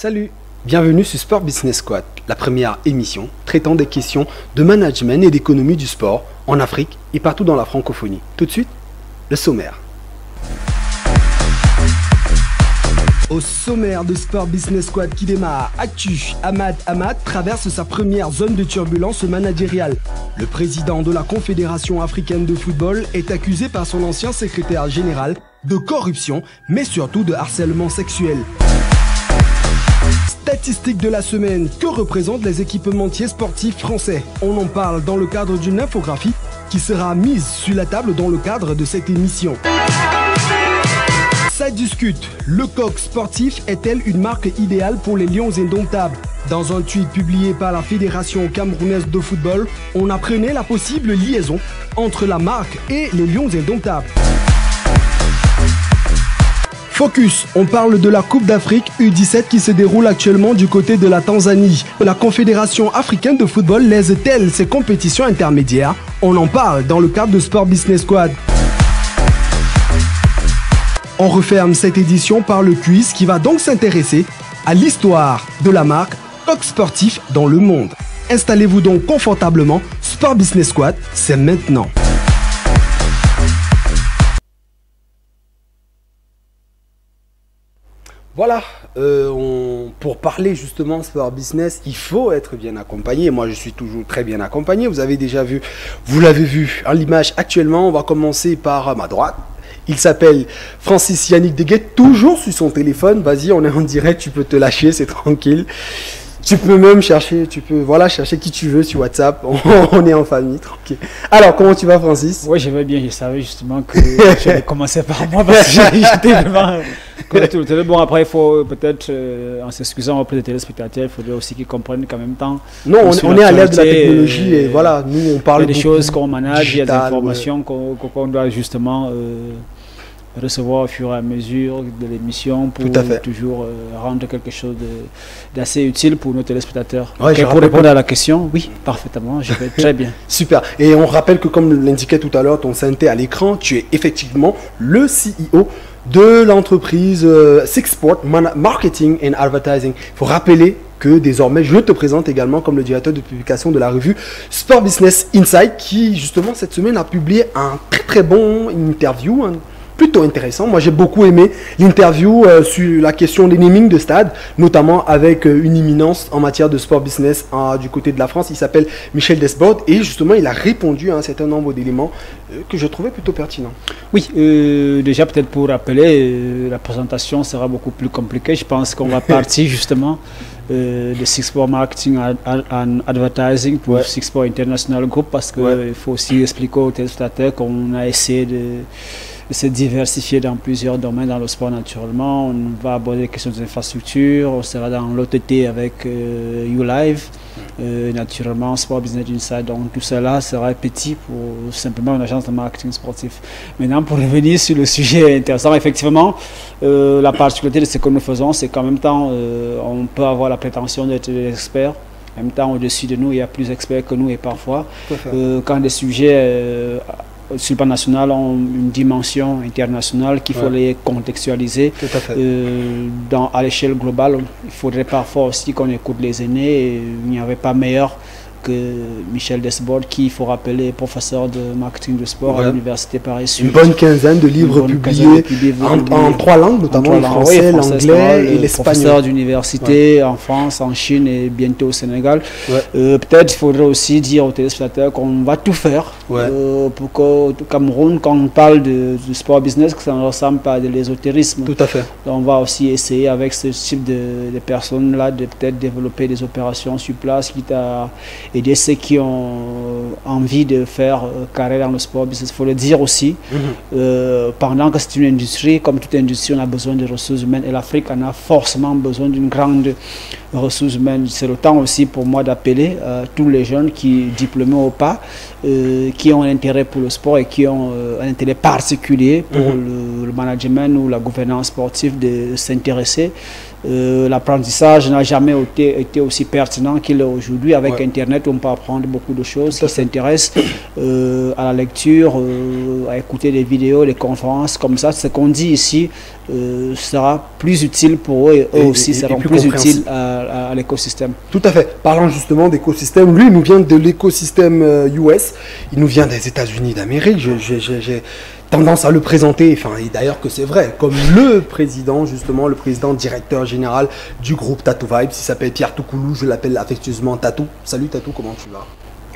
Salut, bienvenue sur Sport Business Squad, la première émission traitant des questions de management et d'économie du sport en Afrique et partout dans la francophonie. Tout de suite, le sommaire. Au sommaire de Sport Business Squad qui démarre, actu, Ahmad traverse sa première zone de turbulence managériale. Le président de la Confédération africaine de football est accusé par son ancien secrétaire général de corruption, mais surtout de harcèlement sexuel. Statistiques de la semaine, que représentent les équipementiers sportifs français? On en parle dans le cadre d'une infographie qui sera mise sur la table dans le cadre de cette émission. Ça discute, le coq sportif est-elle une marque idéale pour les Lions indomptables? Dans un tweet publié par la Fédération camerounaise de football, on apprenait la possible liaison entre la marque et les Lions indomptables. Focus, on parle de la Coupe d'Afrique U17 qui se déroule actuellement du côté de la Tanzanie. La Confédération africaine de football lèse-t-elle ses compétitions intermédiaires? On en parle dans le cadre de Sport Business Squad. On referme cette édition par le quiz qui va donc s'intéresser à l'histoire de la marque Coq Sportif dans le monde. Installez-vous donc confortablement, Sport Business Squad, c'est maintenant. Voilà, pour parler justement sport business, il faut être bien accompagné. Moi, je suis toujours très bien accompagné. Vous avez déjà vu, vous l'avez vu à l'image actuellement. On va commencer par ma droite. Il s'appelle Francis Yannick Deguet, toujours sur son téléphone. Vas-y, on est en direct, tu peux te lâcher, c'est tranquille. Tu peux même chercher, chercher qui tu veux sur WhatsApp. On est en famille, tranquille. Alors, comment tu vas, Francis? Oui, je vais bien. Je savais justement que j'allais commencer par moi parce que j'étais vraiment tout. Bon, après, il faut peut-être, en s'excusant auprès des téléspectateurs, il faudrait aussi qu'ils comprennent qu'en même temps. Non, on est à l'aide de la technologie et voilà, nous, on parle des choses qu'on manage, il y a des informations qu'on doit justement recevoir au fur et à mesure de l'émission pour toujours rendre quelque chose d'assez utile pour nos téléspectateurs. Ouais, pour répondre à la question, oui, parfaitement, je vais très bien. Super. Et on rappelle que comme l'indiquait tout à l'heure ton synthé à l'écran, tu es effectivement le CEO de l'entreprise Sixport Marketing and Advertising. Il faut rappeler que désormais, je te présente également comme le directeur de publication de la revue Sport Business Insight qui, justement, cette semaine a publié un très bon interview, plutôt intéressant. Moi, j'ai beaucoup aimé l'interview sur la question des naming de stade, notamment avec une éminence en matière de sport business du côté de la France. Il s'appelle Michel Desbordes et justement, il a répondu à un certain nombre d'éléments que je trouvais plutôt pertinents. Oui, déjà peut-être pour rappeler, la présentation sera beaucoup plus compliquée. Je pense qu'on va partir justement de Sixport Marketing and Advertising pour Sixport International Group parce qu'il faut aussi expliquer aux téléspectateurs qu'on a essayé de se diversifier dans plusieurs domaines dans le sport naturellement. On va aborder les questions des infrastructures, on sera dans l'OTT avec YouLive, naturellement Sport Business Insight, donc tout cela sera petit pour simplement une agence de marketing sportif. Maintenant pour revenir sur le sujet intéressant, effectivement la particularité de ce que nous faisons c'est qu'en même temps on peut avoir la prétention d'être des experts. En même temps, au-dessus de nous, il y a plus d'experts que nous et parfois, quand des sujets sur le plan national ont une dimension internationale qu'il faut les contextualiser à l'échelle globale. Il faudrait parfois aussi qu'on écoute les aînés et il n'y avait pas meilleur que Michel Desbordes qui, il faut rappeler, est professeur de marketing de sport à l'université Paris-Sud. Une bonne quinzaine de livres publiés en 3 langues, notamment le français, l'anglais et l'espagnol. Professeur d'université en France, en Chine et bientôt au Sénégal. Peut-être il faudrait aussi dire aux téléspectateurs qu'on va tout faire pour qu'au Cameroun, quand on parle de sport business, que ça ne ressemble pas à de l'ésotérisme. Tout à fait. On va aussi essayer avec ce type de personnes-là de peut-être développer des opérations sur place, quitte à aider ceux qui ont envie de faire carrière dans le sport business. Il faut le dire aussi, pendant que c'est une industrie, comme toute industrie, on a besoin de ressources humaines et l'Afrique en a forcément besoin d'une grande ressources humaines. C'est le temps aussi pour moi d'appeler tous les jeunes qui, diplômés ou pas, qui ont un intérêt pour le sport et qui ont un intérêt particulier pour le management ou la gouvernance sportive de s'intéresser. L'apprentissage n'a jamais été aussi pertinent qu'il est aujourd'hui. Avec Internet, on peut apprendre beaucoup de choses. Qui s'intéressent à la lecture, à écouter des vidéos, des conférences comme ça. Ce qu'on dit ici sera plus utile pour eux et eux aussi seront plus utiles à l'écosystème. Tout à fait. Parlant justement d'écosystème, lui, il nous vient de l'écosystème US. Il nous vient des États-Unis d'Amérique. J'ai tendance à le présenter, enfin, et d'ailleurs que c'est vrai, comme le président, justement, le président directeur général du groupe Tattoo Vibes. Il s'appelle Pierre Toukoulou, je l'appelle affectueusement Tatou. Salut Tatou, comment tu vas?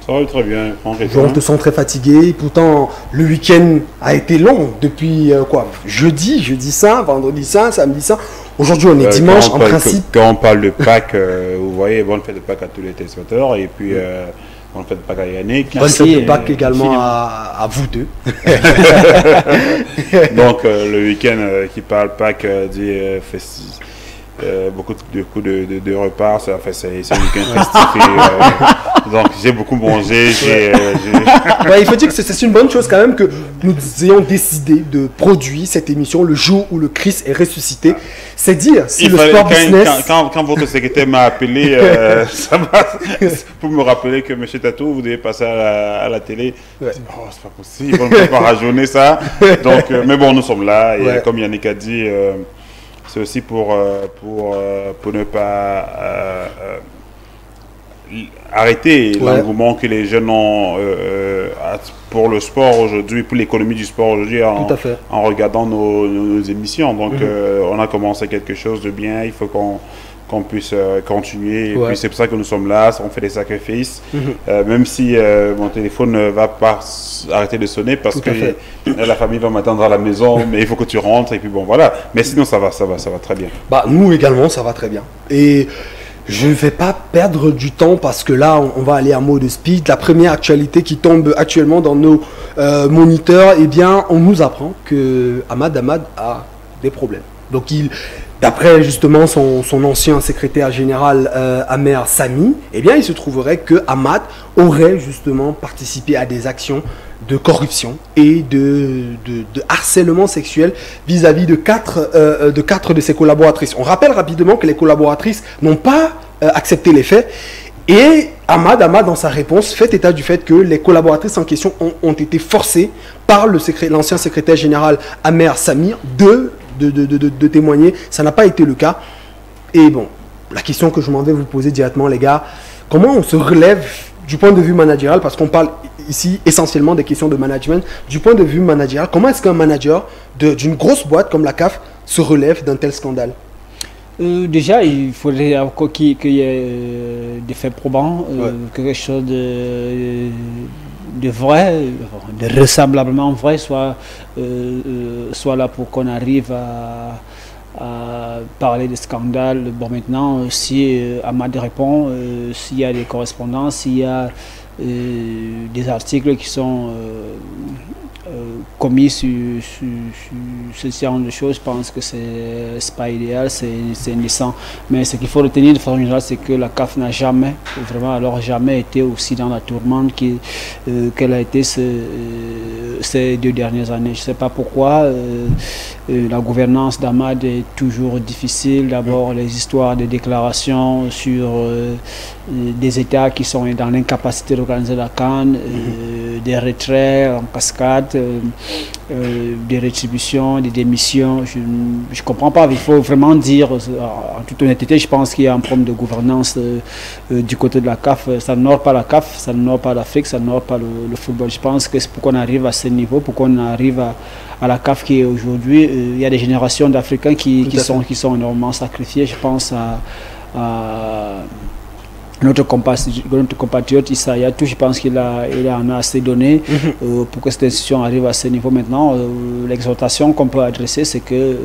Ça va très bien. On te sent très fatigué, pourtant le week-end a été long depuis jeudi ça, vendredi ça, samedi ça. Aujourd'hui on est dimanche en principe. Quand on parle de Pâques, vous voyez, bonne fête de Pâques à tous les téléspectateurs et puis bonne fête de Pâques à Yannick. Bonne fête de Pâques également à vous deux. Donc le week-end qui parle Pâques dit festif. Beaucoup de repas, c'est un week-end festif. Donc j'ai beaucoup mangé. Il faut dire que c'est une bonne chose quand même que nous ayons décidé de produire cette émission le jour où le Christ est ressuscité. C'est dire si le sport business... Quand votre secrétaire m'a appelé pour me rappeler que M. Tatou, vous devez passer à la télé. Oh, c'est pas possible, on ne peut pas rajeunir ça. Donc, mais bon, nous sommes là. Et comme Yannick a dit... c'est aussi pour ne pas arrêter l'engouement que les jeunes ont pour le sport aujourd'hui, pour l'économie du sport aujourd'hui en regardant nos émissions. Donc on a commencé quelque chose de bien, il faut qu'on puisse continuer. Et puis c'est pour ça que nous sommes là, on fait des sacrifices. Même si mon téléphone ne va pas arrêter de sonner parce que la famille va m'attendre à la maison, mais il faut que tu rentres et puis bon voilà. Mais sinon ça va très bien. Bah nous également ça va très bien. Et je ne vais pas perdre du temps parce que là on va aller à mode speed. La première actualité qui tombe actuellement dans nos moniteurs, eh bien on nous apprend que Ahmad a des problèmes. Donc d'après justement son ancien secrétaire général Amer Sami, eh bien il se trouverait que Ahmad aurait justement participé à des actions de corruption et de harcèlement sexuel vis-à-vis de quatre de ses collaboratrices. On rappelle rapidement que les collaboratrices n'ont pas accepté les faits et Ahmad, dans sa réponse, fait état du fait que les collaboratrices en question ont été forcées par l'ancien secrétaire général Amer Sami de témoigner. Ça n'a pas été le cas. Et bon, la question que je m'en vais vous poser directement, les gars, comment on se relève du point de vue managérial, parce qu'on parle ici essentiellement des questions de management, du point de vue managérial, comment est-ce qu'un manager d'une grosse boîte comme la CAF se relève d'un tel scandale? Déjà, il faudrait encore qu'il y ait des faits probants, quelque chose de vrai, de vraisemblablement vrai, soit là pour qu'on arrive à parler de scandale. Bon, maintenant, si Ahmad répond, s'il y a des correspondances, s'il y a des articles qui sont commis sur ce genre de choses, je pense que c'est pas idéal, c'est indécent. Mais ce qu'il faut retenir de façon générale, c'est que la CAF n'a jamais été aussi dans la tourmente qu'elle a été ces 2 dernières années. Je ne sais pas pourquoi. La gouvernance d'Ahmad est toujours difficile. D'abord, les histoires de déclarations sur des États qui sont dans l'incapacité d'organiser la CAN, des retraits en cascade, des rétributions, des démissions. Je ne comprends pas. Il faut vraiment dire, en toute honnêteté, je pense qu'il y a un problème de gouvernance du côté de la CAF. Ça n'honore pas la CAF, ça n'honore pas l'Afrique, ça n'honore pas le football. Je pense que c'est pour qu'on arrive à ce niveau, pour qu'on arrive à la CAF qui est aujourd'hui. Il y a des générations d'Africains qui sont énormément sacrifiés. Je pense à notre compatriote Issa Hayatou, je pense qu'il en a assez donné pour que cette institution arrive à ce niveau maintenant. L'exhortation qu'on peut adresser, c'est que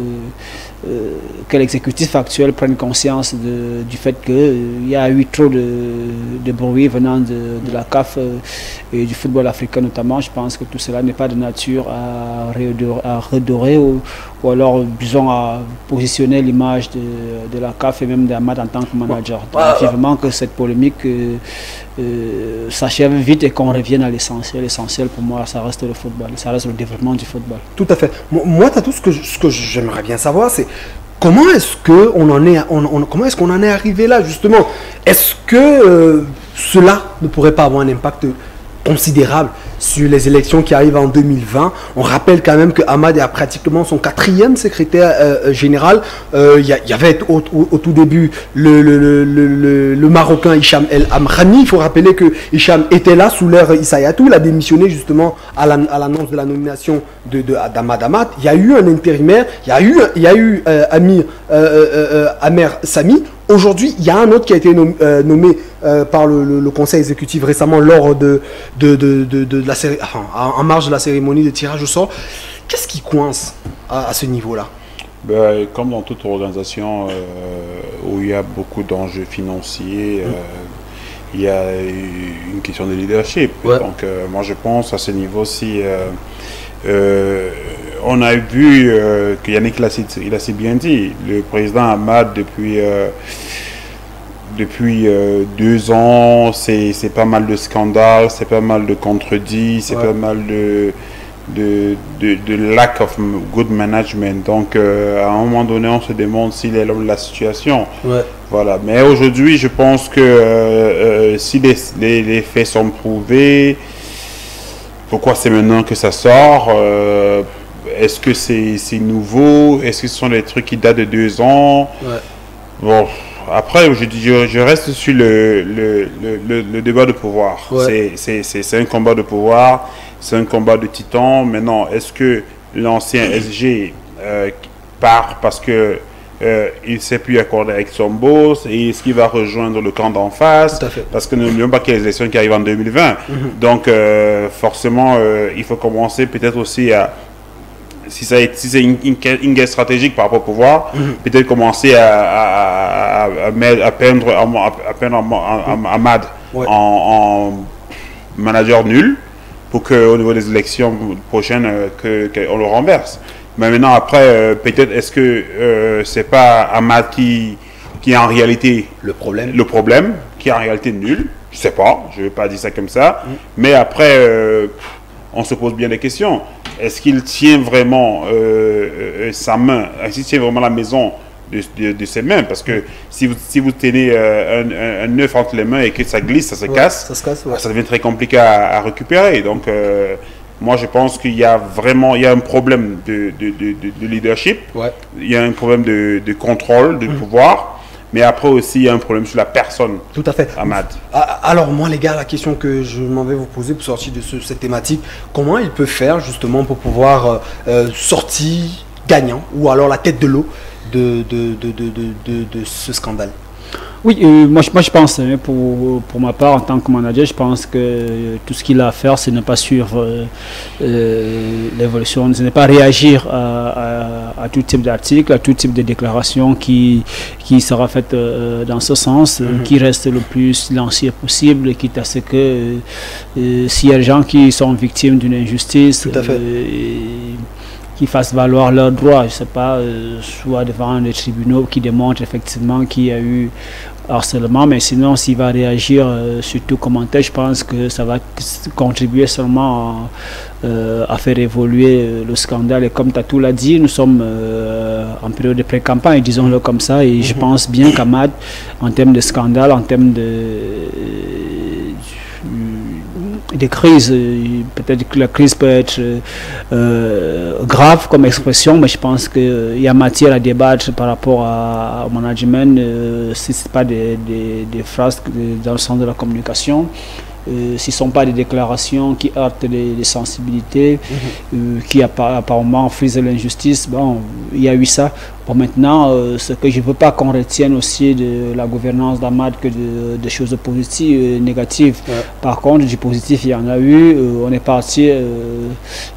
l'exécutif actuel prenne conscience du fait qu'il y a eu trop de bruit venant de la CAF et du football africain notamment. Je pense que tout cela n'est pas de nature à redorer ou alors, disons, à positionner l'image de la CAF et même d'Amad en tant que manager. Donc, vivement que cette polémique s'achève vite et qu'on revienne à l'essentiel. L'essentiel pour moi, ça reste le football, ça reste le développement du football. Tout à fait. Moi, Tatou, ce que j'aimerais bien savoir, c'est comment est-ce qu'on en est arrivé là, justement. Est-ce que cela ne pourrait pas avoir un impact considérable sur les élections qui arrivent en 2020. On rappelle quand même que Hamad est à pratiquement son 4e secrétaire général. Il y avait au tout début le Marocain Hicham El Amrani. Il faut rappeler que Hicham était là sous l'ère Issa Hayatou. Il a démissionné justement à l'annonce de la nomination d'Hamad Hamad. Il y a eu un intérimaire. Il y a eu Amer Sami. Aujourd'hui, il y a un autre qui a été nommé par le conseil exécutif récemment lors de la série, en marge de la cérémonie de tirage au sort. Qu'est-ce qui coince à ce niveau-là? Comme dans toute organisation où il y a beaucoup d'enjeux financiers, il y a une question de leadership. Ouais. Donc moi je pense à ce niveau-ci, on a vu que Yannick il a si bien dit, le président Hamad depuis 2 ans, c'est pas mal de scandales, c'est pas mal de contredits, c'est pas mal de lack of good management. Donc à un moment donné, on se demande s'il est l'homme de la situation. Ouais. Voilà. Mais aujourd'hui, je pense que si les faits sont prouvés, pourquoi c'est maintenant que ça sort? Est-ce que c'est nouveau? Est-ce que ce sont des trucs qui datent de 2 ans? Ouais. Bon, après, je reste sur le débat de pouvoir. Ouais. C'est un combat de pouvoir, c'est un combat de titans. Maintenant, est-ce que l'ancien SG part parce que il ne s'est plus accordé avec son boss, et est-ce qu'il va rejoindre le camp d'en face? Parce que n'oublions pas qu'il y a les élections qui arrivent en 2020. Donc, forcément, il faut commencer peut-être aussi à... Si c'est une guerre stratégique par rapport au pouvoir, peut-être commencer à peindre Hamad en manager nul pour qu'au niveau des élections prochaines, qu'on le renverse. Mais maintenant, après, peut-être est-ce que c'est pas Hamad qui est en réalité le problème, qui est en réalité nul? Je sais pas, je ne vais pas dire ça comme ça. Mais après, on se pose bien des questions. Est-ce qu'il tient vraiment sa main? Est-ce qu'il tient vraiment la maison de ses mains? Parce que si vous tenez un œuf entre les mains et que ça glisse, ça se casse, ça devient très compliqué à récupérer. Donc, moi, je pense qu'il y a un problème de leadership, il y a un problème de contrôle, de pouvoir. Mais après aussi, il y a un problème sur la personne. Tout à fait. Hamad. Alors moi, les gars, la question que je m'en vais vous poser pour sortir de cette thématique, comment il peut faire justement pour pouvoir sortir gagnant ou alors la tête de l'eau de ce scandale? Oui, moi je pense, pour ma part, en tant que manager, je pense que tout ce qu'il a à faire, c'est ne pas suivre l'évolution, ce n'est pas réagir à tout type d'article, à tout type de déclaration qui sera faite dans ce sens, qui reste le plus silencieux possible, quitte à ce que s'il y a des gens qui sont victimes d'une injustice, qui fassent valoir leurs droits, je ne sais pas, soit devant les tribunaux qui démontrent effectivement qu'il y a eu harcèlement, mais sinon s'il va réagir sur tout commentaire, je pense que ça va contribuer seulement à faire évoluer le scandale. Et comme Tatou l'a dit, nous sommes en période de pré-campagne, disons-le comme ça, et je pense bien qu'Hamad, en termes de scandale, en termes de crise, peut-être que la crise peut être grave comme expression, mais je pense qu'il y a matière à débattre par rapport au management, si ce n'est pas des phrases dans le sens de la communication, si ce ne sont pas des déclarations qui heurtent les sensibilités, qui apparemment frisent l'injustice. Bon, il y a eu ça. Bon, maintenant, ce que je ne veux pas qu'on retienne aussi de la gouvernance d'Hamad que de choses positives, négatives. Par contre, du positif, il y en a eu. On est parti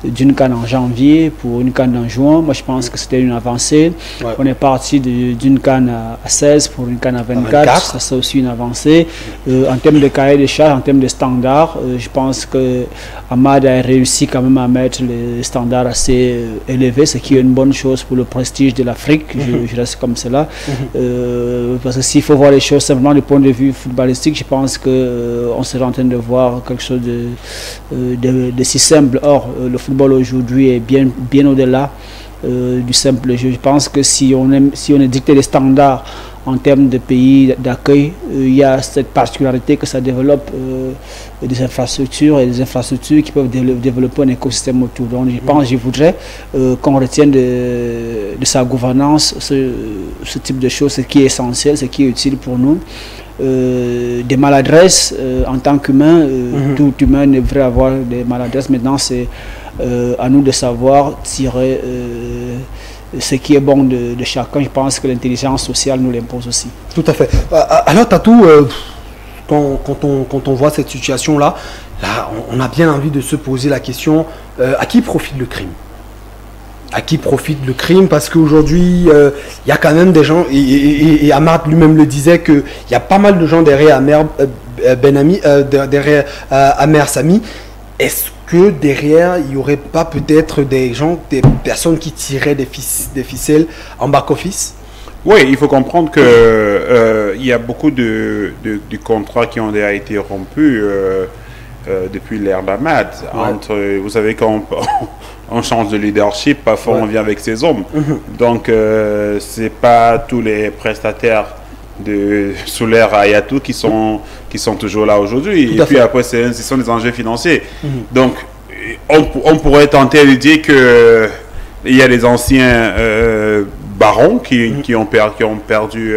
d'une CAN en janvier pour une CAN en juin. Moi, je pense que c'était une avancée. On est parti d'une CAN à 16 pour une CAN à 24. Ça, c'est aussi une avancée. En termes de cahier de charges, en termes de standards, je pense que Hamad a réussi quand même à mettre les standards assez élevés, ce qui est une bonne chose pour le prestige de l'Afrique. Je reste comme cela. Parce que s'il faut voir les choses simplement du point de vue footballistique, je pense qu'on serait en train de voir quelque chose de si simple. Or, le football aujourd'hui est bien au-delà du simple jeu. Je pense que si on édictait les standards en termes de pays d'accueil, il y a cette particularité que ça développe des infrastructures et des infrastructures qui peuvent développer un écosystème autour. Donc je voudrais qu'on retienne de sa gouvernance ce type de choses, ce qui est essentiel, ce qui est utile pour nous. Des maladresses en tant qu'humain, tout humain devrait avoir des maladresses. Maintenant, c'est à nous de savoir tirer ce qui est bon de chacun. Je pense que l'intelligence sociale nous l'impose aussi. Tout à fait. Alors Tatou, quand on voit cette situation-là, on a bien envie de se poser la question, à qui profite le crime? À qui profite le crime? Parce qu'aujourd'hui, il y a quand même des gens, et Hamad lui-même le disait, qu'il y a pas mal de gens derrière Amer Samy. Est-ce que derrière, il n'y aurait pas peut-être des personnes qui tiraient des ficelles en back-office? Oui, il faut comprendre que il y a beaucoup de contrats qui ont déjà été rompus depuis l'ère d'Hamad. Vous savez, quand on change de leadership, parfois on vient avec ses hommes. Donc, c'est pas tous les prestataires de Soulaire à Yatou qui sont toujours là aujourd'hui. Et puis après, ce sont des enjeux financiers. Donc, on pourrait tenter de dire que il y a des anciens barons qui ont perdu,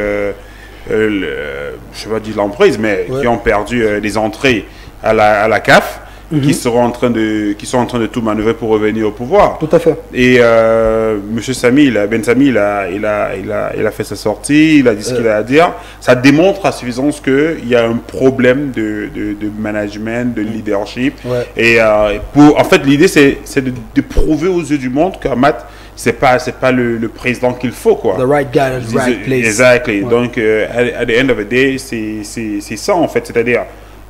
je ne vais pas dire l'emprise, mais qui ont perdu des entrées à la CAF. Qui sont en train de tout manœuvrer pour revenir au pouvoir. Tout à fait. Et M. Samy, Ben Samy, il a fait sa sortie, il a dit ce qu'il a à dire. Ça démontre à suffisance qu'il y a un problème de management, de leadership. Et en fait, l'idée, c'est de prouver aux yeux du monde qu'Hamad, c'est pas le président qu'il faut, quoi. The right guy at the right place. Exactly. Donc, at the end of the day, c'est ça, en fait. C'est-à-dire,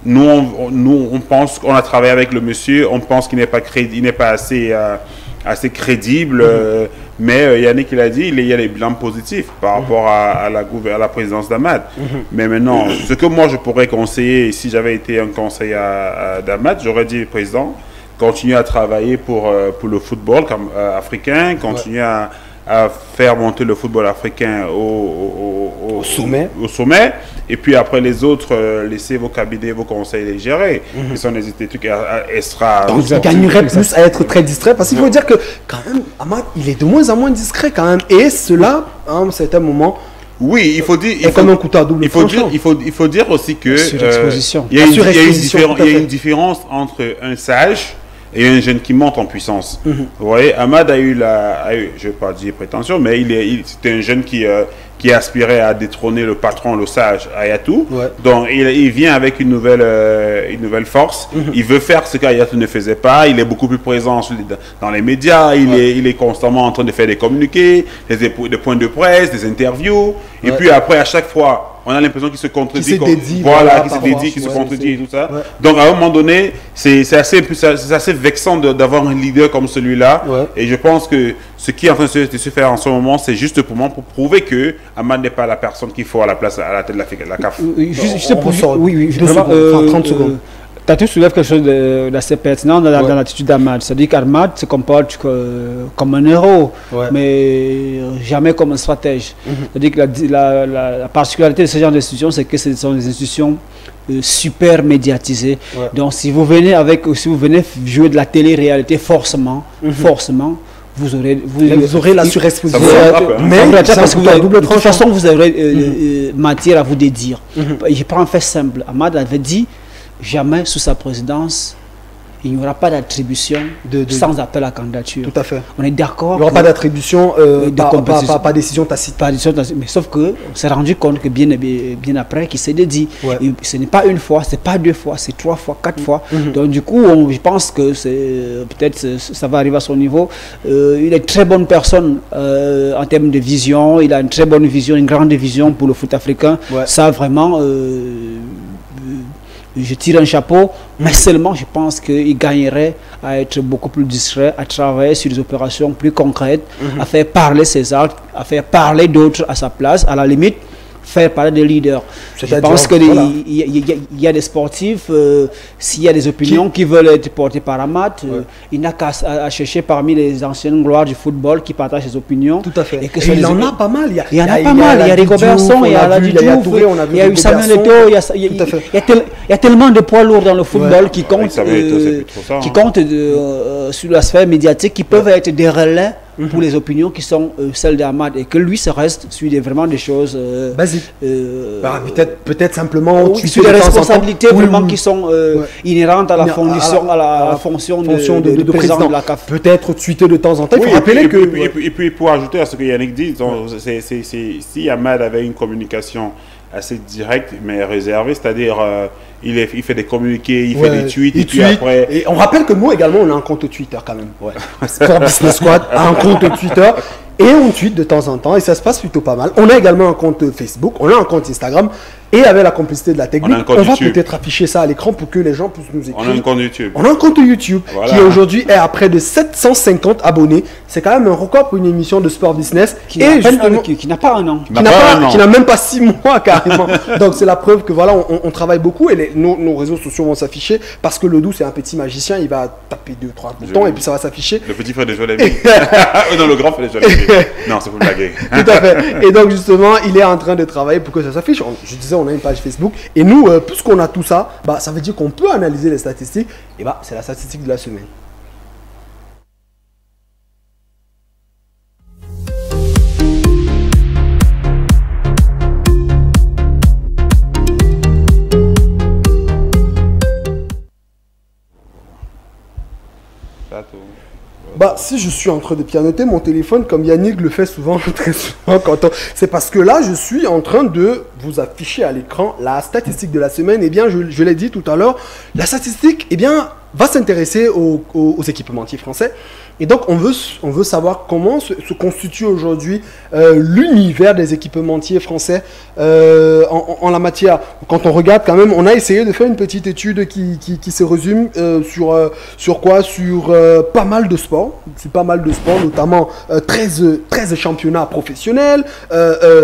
nous, on pense qu'on a travaillé avec le monsieur, on pense qu'il n'est pas assez crédible, mais Yannick il a dit, il y a des bilans positifs par rapport à la présidence d'Hamad. Mais maintenant, ce que moi je pourrais conseiller, si j'avais été un conseiller d'Hamad, j'aurais dit, président, continuez à travailler pour le football africain, continuez à faire monter le football africain au sommet. Et puis après les autres, laissez vos cabinets, vos conseils les gérer. Ce sont des trucs extra. Donc il gagnerait plus à être très distrait, parce qu'il faut dire que quand même, Hamad, il est de moins en moins discret quand même. Et cela, à un certain moment, oui, il faut dire. Comme un couteau à double tranchant. Il faut dire aussi que il y a une différence entre un sage et un jeune qui monte en puissance. Vous voyez, Hamad a eu je ne vais pas dire prétention, mais c'était un jeune qui aspirait à détrôner le patron, le sage, Ayatou. Donc, il vient avec une nouvelle force. Il veut faire ce qu'Ayatou ne faisait pas. Il est beaucoup plus présent dans les médias. Il est constamment en train de faire des communiqués, des points de presse, des interviews. Et puis après, à chaque fois, on a l'impression qu'il se contredit. Qu'il se contredit et tout ça. Donc, à un moment donné, c'est assez vexant d'avoir un leader comme celui-là. Et je pense que ce qui est en train de se faire en ce moment, c'est juste pour prouver que Hamad n'est pas la personne qu'il faut à la tête de la CAF. Juste pour... Oui, 30 secondes. Tatou soulève quelque chose d'assez pertinent dans l'attitude d'Hamad. C'est-à-dire qu'Hamad se comporte comme un héros, mais jamais comme un stratège. C'est-à-dire que la particularité de ce genre d'institutions, c'est que ce sont des institutions super médiatisées. Donc si vous venez jouer de la télé-réalité, forcément, vous aurez la surexposition. Mais parce que de toute façon, vous aurez matière à vous dédire. Je prends un fait simple. Hamad avait dit, jamais sous sa présidence, il n'y aura pas d'attribution sans appel à candidature. Tout à fait. On est d'accord. Il n'y aura pas d'attribution, pas décision tacite. Pas décision tacite. Mais sauf qu'on s'est rendu compte que bien après, qu'il s'est dit, ce n'est pas une fois, ce n'est pas 2 fois, c'est 3 fois, 4 fois. Donc du coup, je pense que peut-être ça va arriver à son niveau. Il est une très bonne personne en termes de vision. Il a une très bonne vision, une grande vision pour le foot africain. Ça vraiment, je tire un chapeau, mais seulement je pense qu'il gagnerait à être beaucoup plus discret, à travailler sur des opérations plus concrètes, à faire parler ses actes, à faire parler d'autres à sa place, à la limite faire parler des leaders. Je pense qu'il y a des sportifs, s'il y a des opinions qui veulent être portées par Amat, il n'a qu'à chercher parmi les anciennes gloires du football qui partagent ses opinions. Tout à fait. Et il en a pas mal. Il y en a pas mal. Il y a Rigobert Song, il y a Ladji Diouf, il y a eu Samuel Eto'o, il y a tellement de poids lourds dans le football qui comptent sur la sphère médiatique, qui peuvent être des relais pour les opinions qui sont celles d'Amad, et que lui, ça reste sur vraiment des choses basiques. Peut-être simplement sur des responsabilités vraiment qui sont inhérentes à la fonction de président de la CAF. Peut-être tweeter de temps en temps. Il faut rappeler que... Et puis pour ajouter à ce que Yannick dit, si Amad avait une communication assez directe mais réservée, c'est-à-dire il fait des communiqués, il fait des tweets, et puis après... Et on rappelle que nous également, on a un compte Twitter quand même. Sport Business Squad a un compte Twitter et on tweet de temps en temps et ça se passe plutôt pas mal. On a également un compte Facebook, on a un compte Instagram et avec la complicité de la technique, on va peut-être afficher ça à l'écran pour que les gens puissent nous écrire. On a un compte YouTube. On a un compte YouTube qui aujourd'hui est à près de 750 abonnés. C'est quand même un record pour une émission de sport business. Qui n'a pas un an. Qui n'a même pas 6 mois carrément. Donc c'est la preuve que voilà, on travaille beaucoup et nos réseaux sociaux vont s'afficher parce que le Doux c'est un petit magicien, il va taper 2-3 boutons et puis ça va s'afficher. Le petit frère de Joël Emile. Non, le grand frère de Joël Emile. Non, c'est pour blaguer. Tout à fait. Et donc justement, il est en train de travailler pour que ça s'affiche. Je disais, on a une page Facebook. Et nous, puisqu'on a tout ça, ça veut dire qu'on peut analyser les statistiques. Et c'est la statistique de la semaine. Si je suis en train de pianoter mon téléphone, comme Yannick le fait souvent, très souvent, c'est parce que là, je suis en train de vous afficher à l'écran la statistique de la semaine. Eh bien, je l'ai dit tout à l'heure, la statistique, va s'intéresser aux équipementiers français. Et donc, on veut savoir comment se constitue aujourd'hui l'univers des équipementiers français en la matière. Quand on regarde quand même, on a essayé de faire une petite étude qui se résume sur quoi? Sur pas mal de sports. Sur pas mal de sports, notamment 13 championnats professionnels,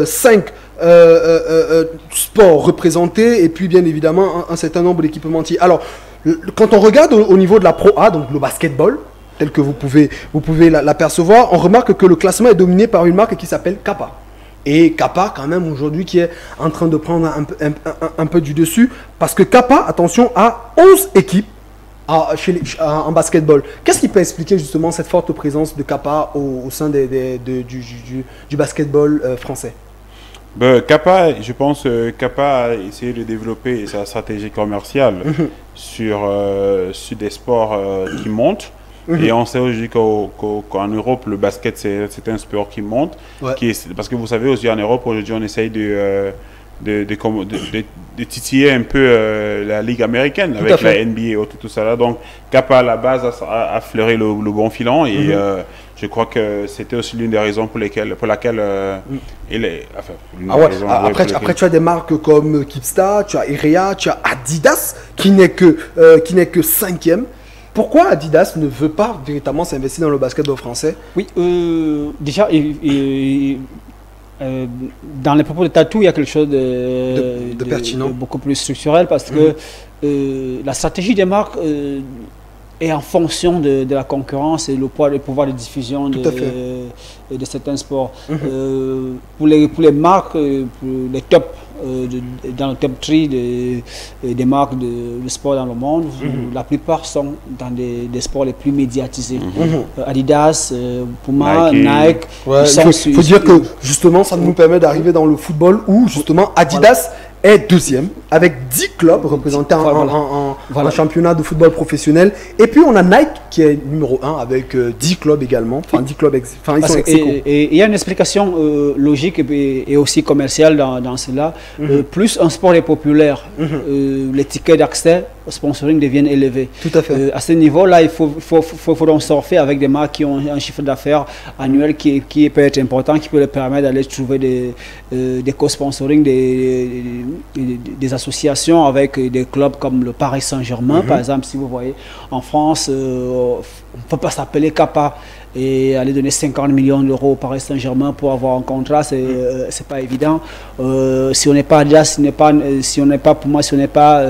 5 sports représentés et puis bien évidemment un certain nombre d'équipementiers. Alors, quand on regarde au niveau de la Pro A, donc le basketball, tel que vous pouvez l'apercevoir, on remarque que le classement est dominé par une marque qui s'appelle Kappa. Et Kappa, quand même, aujourd'hui, qui est en train de prendre un peu du dessus, parce que Kappa, attention, a 11 équipes en basketball. Qu'est-ce qui peut expliquer justement cette forte présence de Kappa au sein du basketball français? Je pense que Kappa a essayé de développer sa stratégie commerciale sur des sports qui montent. Et on sait aujourd'hui qu'en Europe, le basket, c'est un sport qui monte. Parce que vous savez, aussi en Europe, aujourd'hui, on essaye de titiller un peu la Ligue américaine avec la NBA et tout ça là. Donc, Kappa, à la base, a fleuré le bon filon. Et je crois que c'était aussi l'une des raisons pour laquelle il est... Après, tu as des marques comme Kipsta, tu as Irea, tu as Adidas, qui n'est que 5e. Pourquoi Adidas ne veut pas véritablement s'investir dans le basketball français? Oui, déjà, dans les propos de Tatou, il y a quelque chose de pertinent, beaucoup plus structurel, parce que la stratégie des marques est en fonction de la concurrence et le pouvoir de diffusion de certains sports. Pour les marques, pour les tops, dans le top 3 des marques de sport dans le monde, la plupart sont dans des sports les plus médiatisés. Adidas, Puma, Nike. Il faut dire que justement ça nous permet d'arriver dans le football où justement Adidas est 2e avec 10 clubs représentés en championnat de football professionnel. Et puis on a Nike qui est numéro 1 avec 10 clubs également. Enfin 10 clubs, ils sont ex-aequo. Et il y a une explication logique et aussi commerciale dans cela. Plus un sport est populaire, les tickets d'accès au sponsoring deviennent élevés. Tout à fait. À ce niveau-là, il faut donc surfer avec des marques qui ont un chiffre d'affaires annuel qui peut être important, qui peut leur permettre d'aller trouver des co-sponsoring, des associations avec des clubs comme le Paris Saint-Germain, par exemple. Si vous voyez, en France, on ne peut pas s'appeler Kappa et aller donner 50 millions d'euros au Paris Saint-Germain pour avoir un contrat, c'est pas évident. Si on n'est pas Adidas, si on n'est pas Puma, si on n'est pas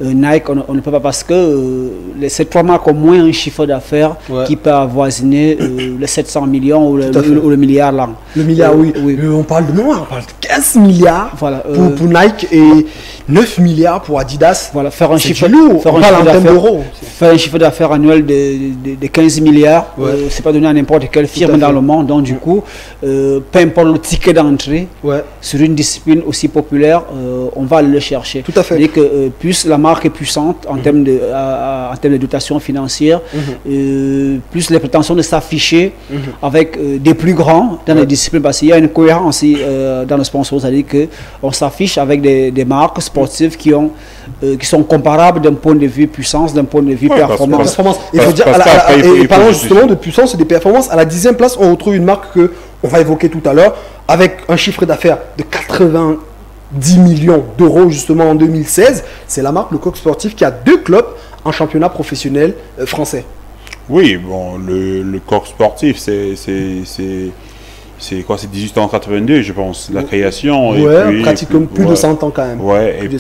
Nike, on ne peut pas, parce que ces trois marques ont moins un chiffre d'affaires qui peut avoisiner les 700 millions ou le milliard là. Le milliard, oui. On parle de 15 milliards pour Nike et 9 milliards pour Adidas. Voilà, faire un chiffre d'affaires annuel de 15 milliards, c'est pas donné à n'importe quelle firme dans le monde. Donc du coup, peu importe le ticket d'entrée, sur une discipline aussi populaire, on va aller le chercher. Tout à fait. C'est-à-dire que plus la marque est puissante en termes de dotation financière, plus les prétentions de s'afficher avec des plus grands dans les disciplines, parce qu'il y a une cohérence aussi, dans le sponsor, c'est-à-dire qu'on s'affiche avec des marques sportives qui sont comparables d'un point de vue puissance, d'un point de vue performance. Il faut dire, et parlons justement de puissance et de performance, à la 10e place, on retrouve une marque qu'on va évoquer tout à l'heure, avec un chiffre d'affaires de 90 millions d'euros justement en 2016. C'est la marque Le Coq Sportif qui a 2 clubs en championnat professionnel français. Oui, bon, le Coq Sportif, c'est quoi, c'est 1882, je pense, la création. Pratiquement plus de 100 ans quand même. Et puis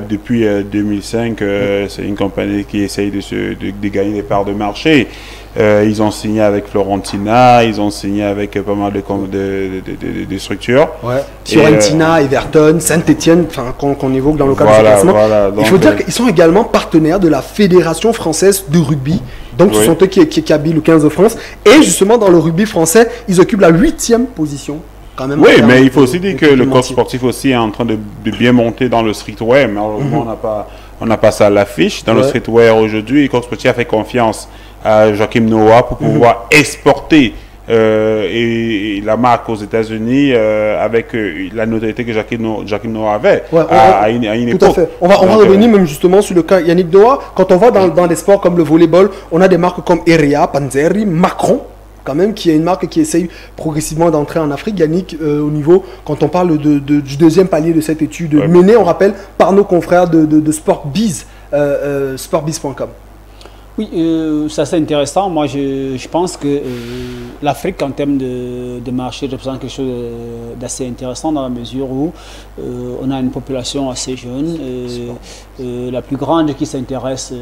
depuis 2005, c'est une compagnie qui essaye de gagner des parts de marché. Ils ont signé avec Florentina, ils ont signé avec pas mal de structures. Fiorentina, Everton, Saint-Etienne, qu'on évoque dans le cadre du classement. Il faut dire qu'ils sont également partenaires de la Fédération française de rugby. Donc ce sont eux qui habillent le 15 de France. Et justement, dans le rugby français, ils occupent la 8e position. Quand même, mais il faut aussi dire que le Coq Sportif aussi est en train de bien monter dans le streetwear. Malheureusement, on n'a pas ça à l'affiche. Dans le streetwear aujourd'hui, le Coq Sportif a fait confiance à Joachim Noah pour pouvoir exporter et la marque aux États-Unis avec la notoriété que Joachim Noah avait à une époque. Tout à fait. On va revenir même justement sur le cas Yannick Noah. Quand on va dans des sports comme le volleyball, on a des marques comme Erea, Panzeri, Macron, quand même, qui est une marque qui essaye progressivement d'entrer en Afrique. Yannick, au niveau, quand on parle du deuxième palier de cette étude menée, on rappelle, par nos confrères de SportBiz, sportbiz.com. Oui, ça c'est intéressant. Moi, je pense que l'Afrique, en termes de marché, représente quelque chose d'assez intéressant, dans la mesure où on a une population assez jeune, la plus grande qui s'intéresse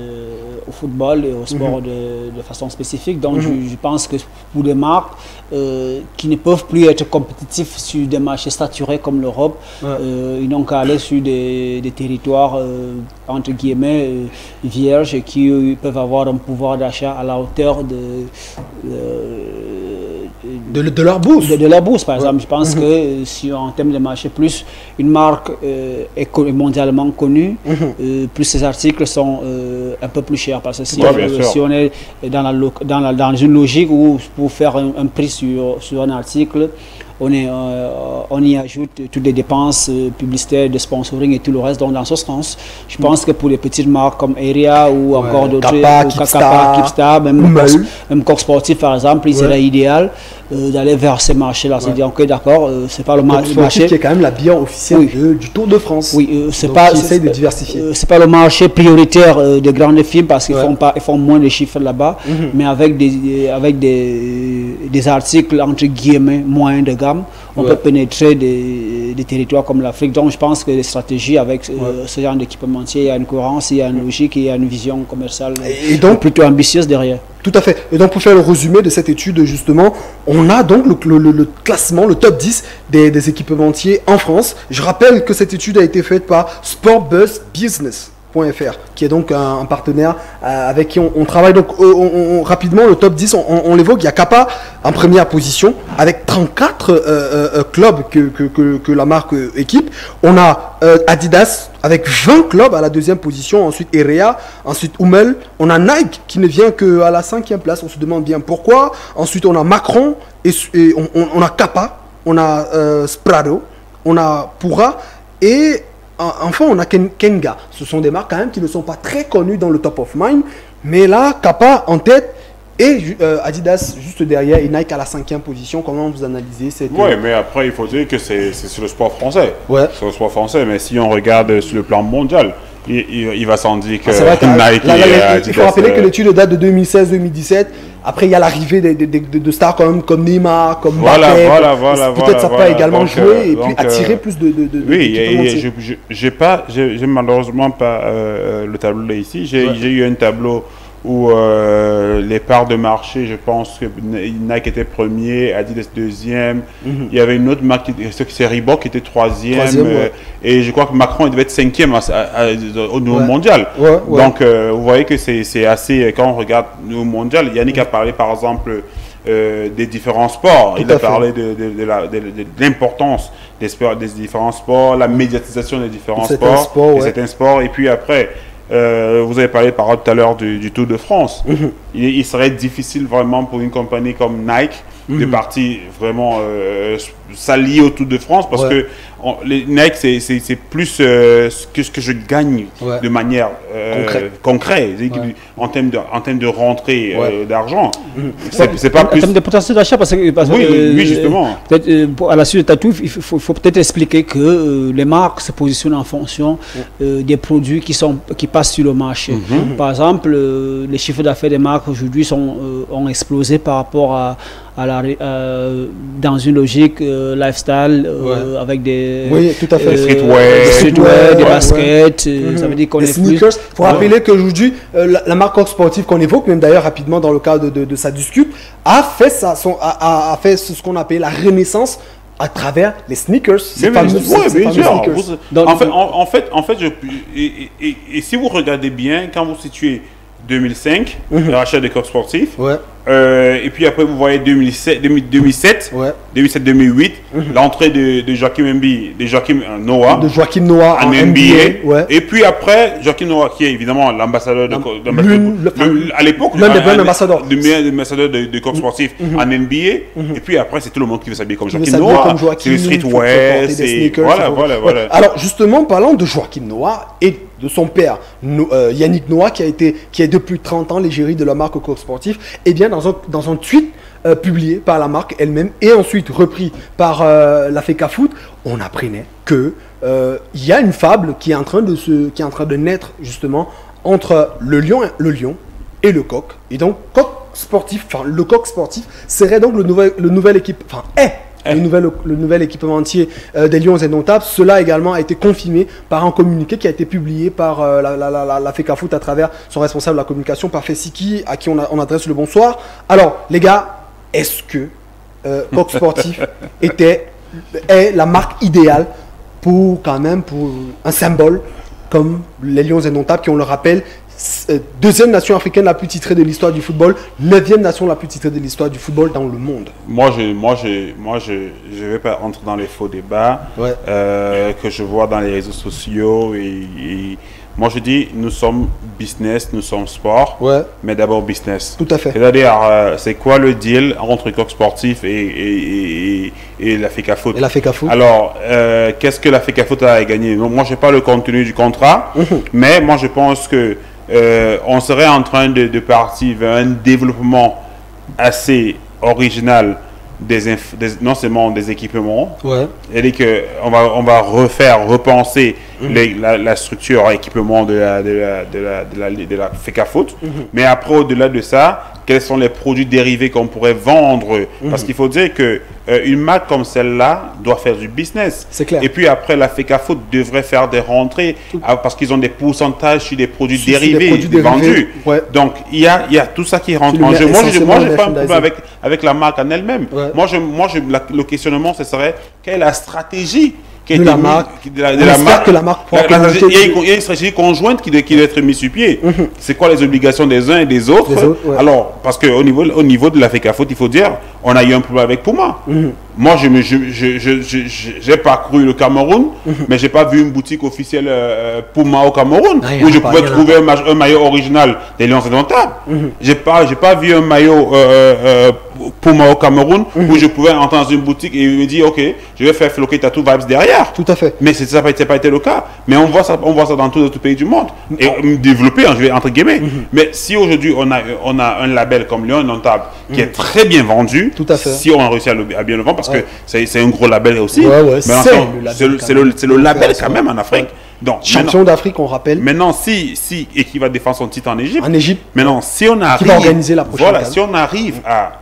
au football et au sport de façon spécifique. Donc, je pense que pour des marques qui ne peuvent plus être compétitifs sur des marchés saturés comme l'Europe, ils n'ont qu'à aller sur des territoires, entre guillemets, vierges, qui peuvent avoir un pouvoir d'achat à la hauteur de leur bourse. De leur bourse, par exemple. Je pense que si en termes de marché, plus une marque est mondialement connue, plus ses articles sont un peu plus chers. Parce que si on est dans une logique où pour faire un prix sur un article, on y ajoute toutes les dépenses publicitaires, de sponsoring et tout le reste. Donc dans ce sens, je pense que pour les petites marques comme Erea ou encore d'autres, Kappa, Keepstar, même Coq Sportif par exemple, il serait idéal d'aller vers ces marchés-là. C'est-à-dire, ok, d'accord, c'est pas le marché qui est quand même la bière officielle du Tour de France. Oui, c'est pas. Essaye de diversifier. C'est pas le marché prioritaire des grandes firmes parce qu'ils font moins de chiffres là-bas, mais avec des articles entre guillemets moins de gamme, on peut pénétrer des territoires comme l'Afrique. Donc, je pense que les stratégies avec ce genre d'équipementier, il y a une cohérence, il y a une logique, il y a une vision commerciale et donc plutôt ambitieuse derrière. Tout à fait. Et donc, pour faire le résumé de cette étude, justement, on a donc le classement, le top 10 des équipementiers en France. Je rappelle que cette étude a été faite par SportBiz Business. Foot.fr, qui est donc un partenaire avec qui on travaille. Donc rapidement, le top 10, on l'évoque, il y a Kappa en première position, avec 34 clubs que la marque équipe. On a Adidas avec 20 clubs à la deuxième position, ensuite Erea, ensuite Hummel. On a Nike qui ne vient qu'à la 5e place, on se demande bien pourquoi. Ensuite on a Macron, et on a Kappa, on a Sprado, on a Pura, et enfin on a Kenga. Ce sont des marques quand même qui ne sont pas très connues dans le top of mind, mais là Kappa en tête, et Adidas juste derrière, et Nike à la 5e position. Comment vous analysez cette... Oui, mais après il faut dire que c'est sur le sport français. Ouais. Sur le sport français, mais si on regarde sur le plan mondial, il va sans dire que Nike il faut rappeler que l'étude date de 2016-2017. Après, il y a l'arrivée de stars comme Neymar, comme Mbappé. Peut-être ça peut également jouer et puis attirer plus de oui, j'ai malheureusement pas le tableau là ici. J'ai eu un tableau où les parts de marché, je pense que Nike était premier, Adidas deuxième. Il y avait une autre marque, c'est Reebok qui était troisième. Et je crois que Macron devait être cinquième au niveau mondial. Donc, vous voyez que c'est assez... Quand on regarde au niveau mondial, Yannick a parlé par exemple des différents sports. Il a parlé de l'importance des différents sports, la médiatisation des différents sports, certains sports. Et puis après... vous avez parlé par tout à l'heure du Tour de France. Il serait difficile vraiment pour une compagnie comme Nike de partir vraiment s'allier au Tour de France parce que Nike c'est plus ce que je gagne de manière concrète en termes de rentrée d'argent. C'est pas plus... En termes de potentiel d'achat, parce que oui, justement. À la suite de Tatou, il faut peut-être expliquer que les marques se positionnent en fonction des produits qui passent sur le marché. Par exemple, les chiffres d'affaires des marques aujourd'hui ont explosé par rapport dans une logique lifestyle avec des tout à fait. streetwear, des baskets. Ça veut dire qu'on est sneakers. Il faut rappeler qu'aujourd'hui, la marque Coq Sportif qu'on évoque, même d'ailleurs rapidement dans le cadre de sa discute, a fait ce qu'on appelle la renaissance à travers les sneakers. En fait, si vous regardez bien, quand vous situez 2005, le rachat de Coq Sportif. Et puis après, vous voyez 2007, 2008, l'entrée de Joachim Noah en NBA. Et puis après, Joachim Noah, qui est évidemment l'ambassadeur à l'époque, l'un des bons ambassadeurs de Coq Sportif en NBA. Et puis après, c'est tout le monde qui veut s'habiller comme Joachim Noah. C'est le streetwear, c'est... Voilà. Alors justement, parlant de Joachim Noah et de son père, Yannick Noah, qui est depuis 30 ans l'égérie de la marque Coq Sportif, et bien dans un tweet publié par la marque elle-même et ensuite repris par la FECA Foot, on apprenait que il y a une fable qui est en train de naître justement entre le lion et le coq. Et donc le Coq Sportif serait donc le nouvel équipe, le nouvel équipementier des Lions Indomptables. Cela également a été confirmé par un communiqué qui a été publié par la FECA Foot à travers son responsable de la communication, Parfait Siki, à qui on adresse le bonsoir. Alors les gars, est-ce que Coq Sportif est la marque idéale pour un symbole comme les Lions Indomptables, qui, on le rappelle, deuxième nation africaine la plus titrée de l'histoire du football, 9e nation la plus titrée de l'histoire du football dans le monde. Moi, je vais pas rentrer dans les faux débats que je vois dans les réseaux sociaux et moi je dis, nous sommes business, nous sommes sport, mais d'abord business. Tout à fait. C'est-à-dire, c'est quoi le deal entre Coq Sportif et la FECA Foot? Alors, qu'est-ce que la FECA Foot a gagné? Moi, je n'ai pas le contenu du contrat, mais moi je pense que on serait en train de partir vers un développement assez original non seulement des équipements, et qu'on va repenser la structure équipement de la FECA Foot, mais après au-delà de ça, quels sont les produits dérivés qu'on pourrait vendre, parce qu'il faut dire que une marque comme celle-là doit faire du business. C'est clair. Et puis après, la FECA Foot devrait faire des rentrées parce qu'ils ont des pourcentages sur des produits dérivés vendus. Donc il y a tout ça qui rentre en jeu. Moi, je n'ai pas un problème avec la marque en elle-même. Moi, le questionnement, ce serait quelle est la stratégie de la marque. De la marque. Que la marque il y a une stratégie conjointe qui doit être mise sur pied. C'est quoi les obligations des uns et des autres, ouais. Alors, parce qu'au niveau de la FECAFOOT, il faut dire, on a eu un problème avec Puma. Moi, j'ai parcouru le Cameroun, mais j'ai pas vu une boutique officielle Puma au Cameroun où je pouvais trouver un maillot original des Lions Indomptables. J'ai pas vu un maillot Puma au Cameroun où je pouvais entrer dans une boutique et me dire ok, je vais faire Floquet Tattoo Vibes derrière. Tout à fait. Mais ça n'a pas été le cas. Mais on voit ça dans tous les autres pays du monde et développé, je vais entre guillemets. Mais si aujourd'hui on a un label comme Lions Indomptables qui est très bien vendu, tout à fait. Si on a réussi à bien le vendre, parce que c'est un gros label aussi. C'est le label quand même en Afrique. Donc, champion d'Afrique, on rappelle. Maintenant, et qui va défendre son titre en Égypte. Maintenant, si on arrive, qui va organiser la prochaine. Voilà, si on arrive à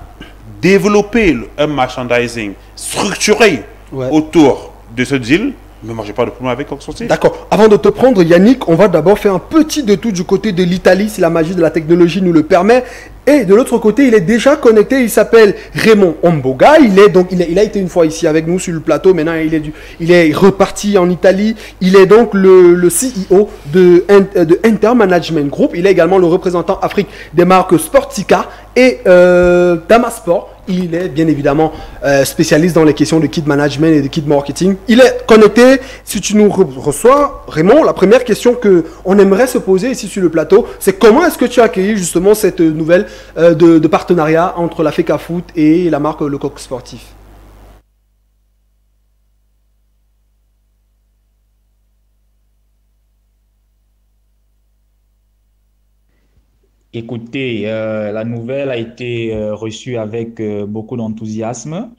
développer un merchandising structuré autour de ce deal, mais moi, j'ai pas de problème avec Coq Sportif. D'accord. Avant de te prendre, Yannick, on va d'abord faire un petit détour du côté de l'Italie, si la magie de la technologie nous le permet. Et de l'autre côté, il est déjà connecté. Il s'appelle Raymond Omboga. Il a été une fois ici avec nous sur le plateau. Maintenant, il est reparti en Italie. Il est donc le CEO de Inter Management Group. Il est également le représentant Afrique des marques Sportica et Damasport. Il est bien évidemment spécialiste dans les questions de kit management et de kit marketing. Il est connecté. Si tu nous reçois, Raymond, la première question qu'on aimerait se poser ici sur le plateau, c'est comment est-ce que tu as accueilli justement cette nouvelle de partenariat entre la FECAFOOT et la marque Le Coq Sportif? Écoutez, la nouvelle a été reçue avec beaucoup d'enthousiasme.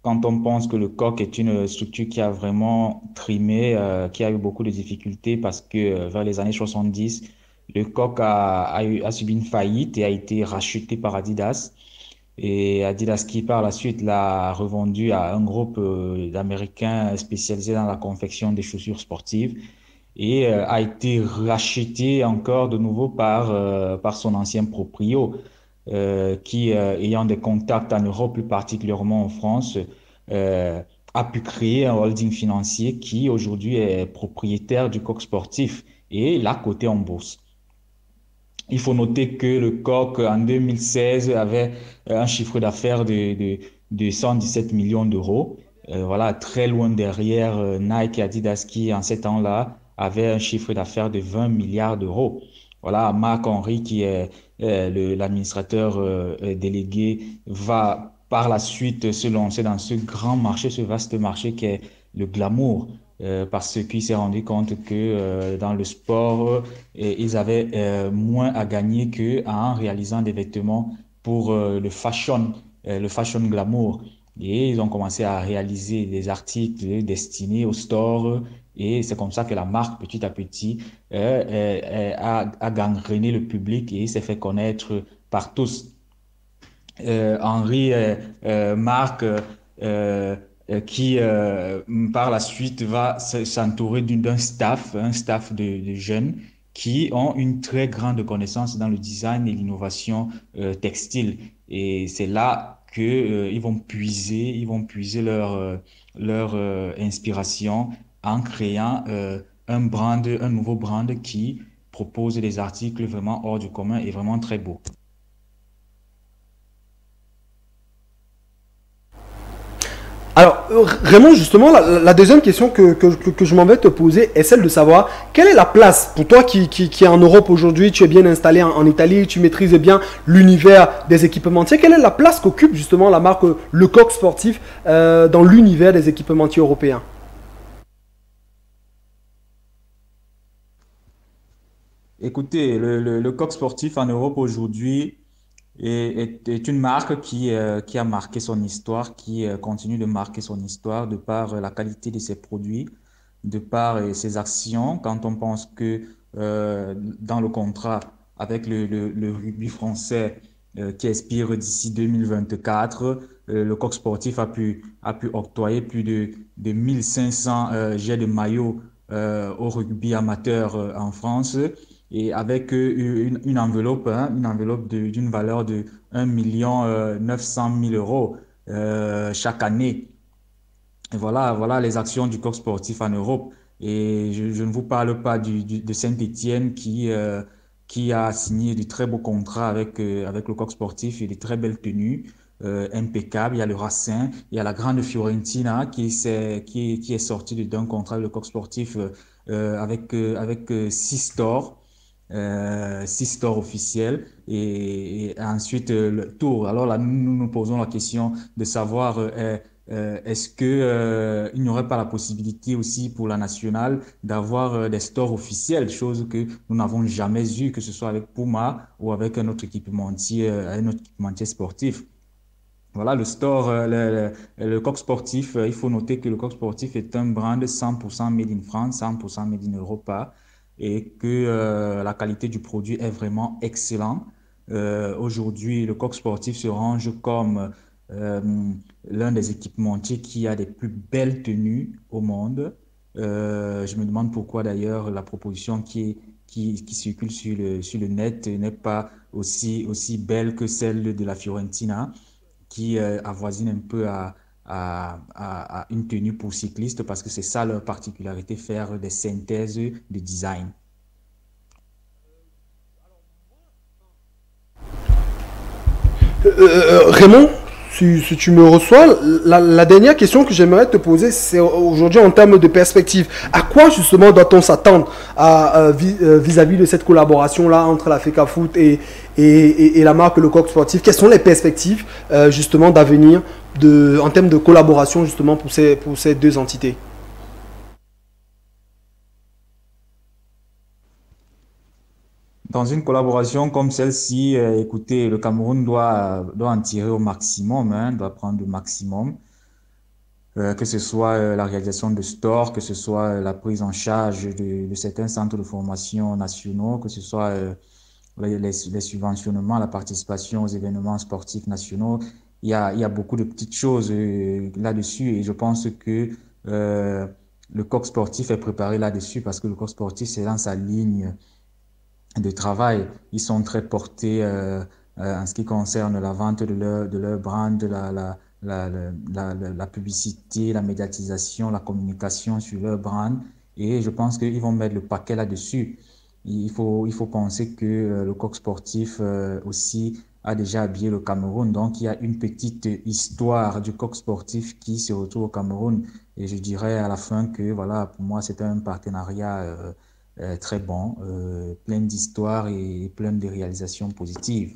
Quand on pense que le Coq est une structure qui a vraiment trimé, qui a eu beaucoup de difficultés parce que vers les années 70, le Coq a subi une faillite et a été racheté par Adidas. Et Adidas qui par la suite l'a revendu à un groupe d'Américains spécialisés dans la confection des chaussures sportives et a été racheté encore de nouveau par son ancien proprio qui, ayant des contacts en Europe, plus particulièrement en France, a pu créer un holding financier qui aujourd'hui est propriétaire du Coq Sportif et l'a coté en bourse. Il faut noter que le Coq, en 2016, avait un chiffre d'affaires de 117 millions d'euros. Voilà, très loin derrière Nike et Adidas qui, en ces temps-là, avaient un chiffre d'affaires de 20 milliards d'euros. Voilà, Marc Henry, qui est l'administrateur délégué, va par la suite se lancer dans ce grand marché, ce vaste marché qui est le glamour. Parce qu'il s'est rendu compte que dans le sport, ils avaient moins à gagner qu'en réalisant des vêtements pour le fashion glamour. Et ils ont commencé à réaliser des articles destinés au store. Et c'est comme ça que la marque, petit à petit, a gangréné le public et s'est fait connaître par tous. Henri Marc qui par la suite va s'entourer un staff de jeunes qui ont une très grande connaissance dans le design et l'innovation textile. Et c'est là que ils vont puiser leur inspiration en créant un nouveau brand qui propose des articles vraiment hors du commun et vraiment très beaux. Alors, Raymond, justement, la deuxième question que je m'en vais te poser est celle de savoir quelle est la place pour toi qui est en Europe aujourd'hui, tu es bien installé en Italie, tu maîtrises bien l'univers des équipementiers. Quelle est la place qu'occupe justement la marque Le Coq Sportif dans l'univers des équipementiers européens? Écoutez, le Coq Sportif en Europe aujourd'hui est une marque qui a marqué son histoire, qui continue de marquer son histoire de par la qualité de ses produits, de par ses actions. Quand on pense que dans le contrat avec le rugby français qui expire d'ici 2024, le Coq Sportif a pu octroyer plus de 1500 jets de maillots au rugby amateur en France. Et avec une enveloppe d'une valeur de 1 900 000 euros chaque année. voilà les actions du coq sportif en Europe. Et je ne vous parle pas de Saint-Étienne qui a signé de très beaux contrats avec le coq sportif et de très belles tenues impeccables. Il y a le Racing, il y a la grande Fiorentina qui est sortie d'un contrat avec le coq sportif avec 6 stores. 6 stores officiels et ensuite le tour. Alors là, nous posons la question de savoir est-ce que il n'y aurait pas la possibilité aussi pour la nationale d'avoir des stores officiels, chose que nous n'avons jamais eu, que ce soit avec Puma ou avec un autre équipementier sportif. Voilà, le store, le coq sportif, il faut noter que le coq sportif est un brand 100% made in France, 100% made in Europa et que la qualité du produit est vraiment excellente. Aujourd'hui, le coq sportif se range comme l'un des équipementiers qui a des plus belles tenues au monde. Je me demande pourquoi d'ailleurs la proposition qui circule sur le net n'est pas aussi belle que celle de la Fiorentina, qui avoisine un peu à une tenue pour cyclistes, parce que c'est ça leur particularité, faire des synthèses de design. Raymond, si tu me reçois, la dernière question que j'aimerais te poser, c'est aujourd'hui en termes de perspective. À quoi justement doit-on s'attendre vis-à-vis de cette collaboration-là entre la FECAFOOT et la marque Le Coq Sportif? Quelles sont les perspectives justement d'avenir en termes de collaboration justement pour ces deux entités? Dans une collaboration comme celle-ci, écoutez, le Cameroun doit en tirer au maximum, hein, doit prendre le maximum, que ce soit la réalisation de stores, que ce soit la prise en charge de certains centres de formation nationaux, que ce soit les subventionnements, la participation aux événements sportifs nationaux. Il y a beaucoup de petites choses là-dessus et je pense que le coq sportif est préparé là-dessus parce que le coq sportif, c'est dans sa ligne de travail. Ils sont très portés en ce qui concerne la vente de leur brand, la publicité, la médiatisation, la communication sur leur brand. Et je pense qu'ils vont mettre le paquet là-dessus. Il faut penser que le coq sportif aussi a déjà habillé le Cameroun. Donc, il y a une petite histoire du coq sportif qui se retrouve au Cameroun. Et je dirais à la fin que, voilà, pour moi, c'est un partenariat très bon, plein d'histoires et plein de réalisations positives.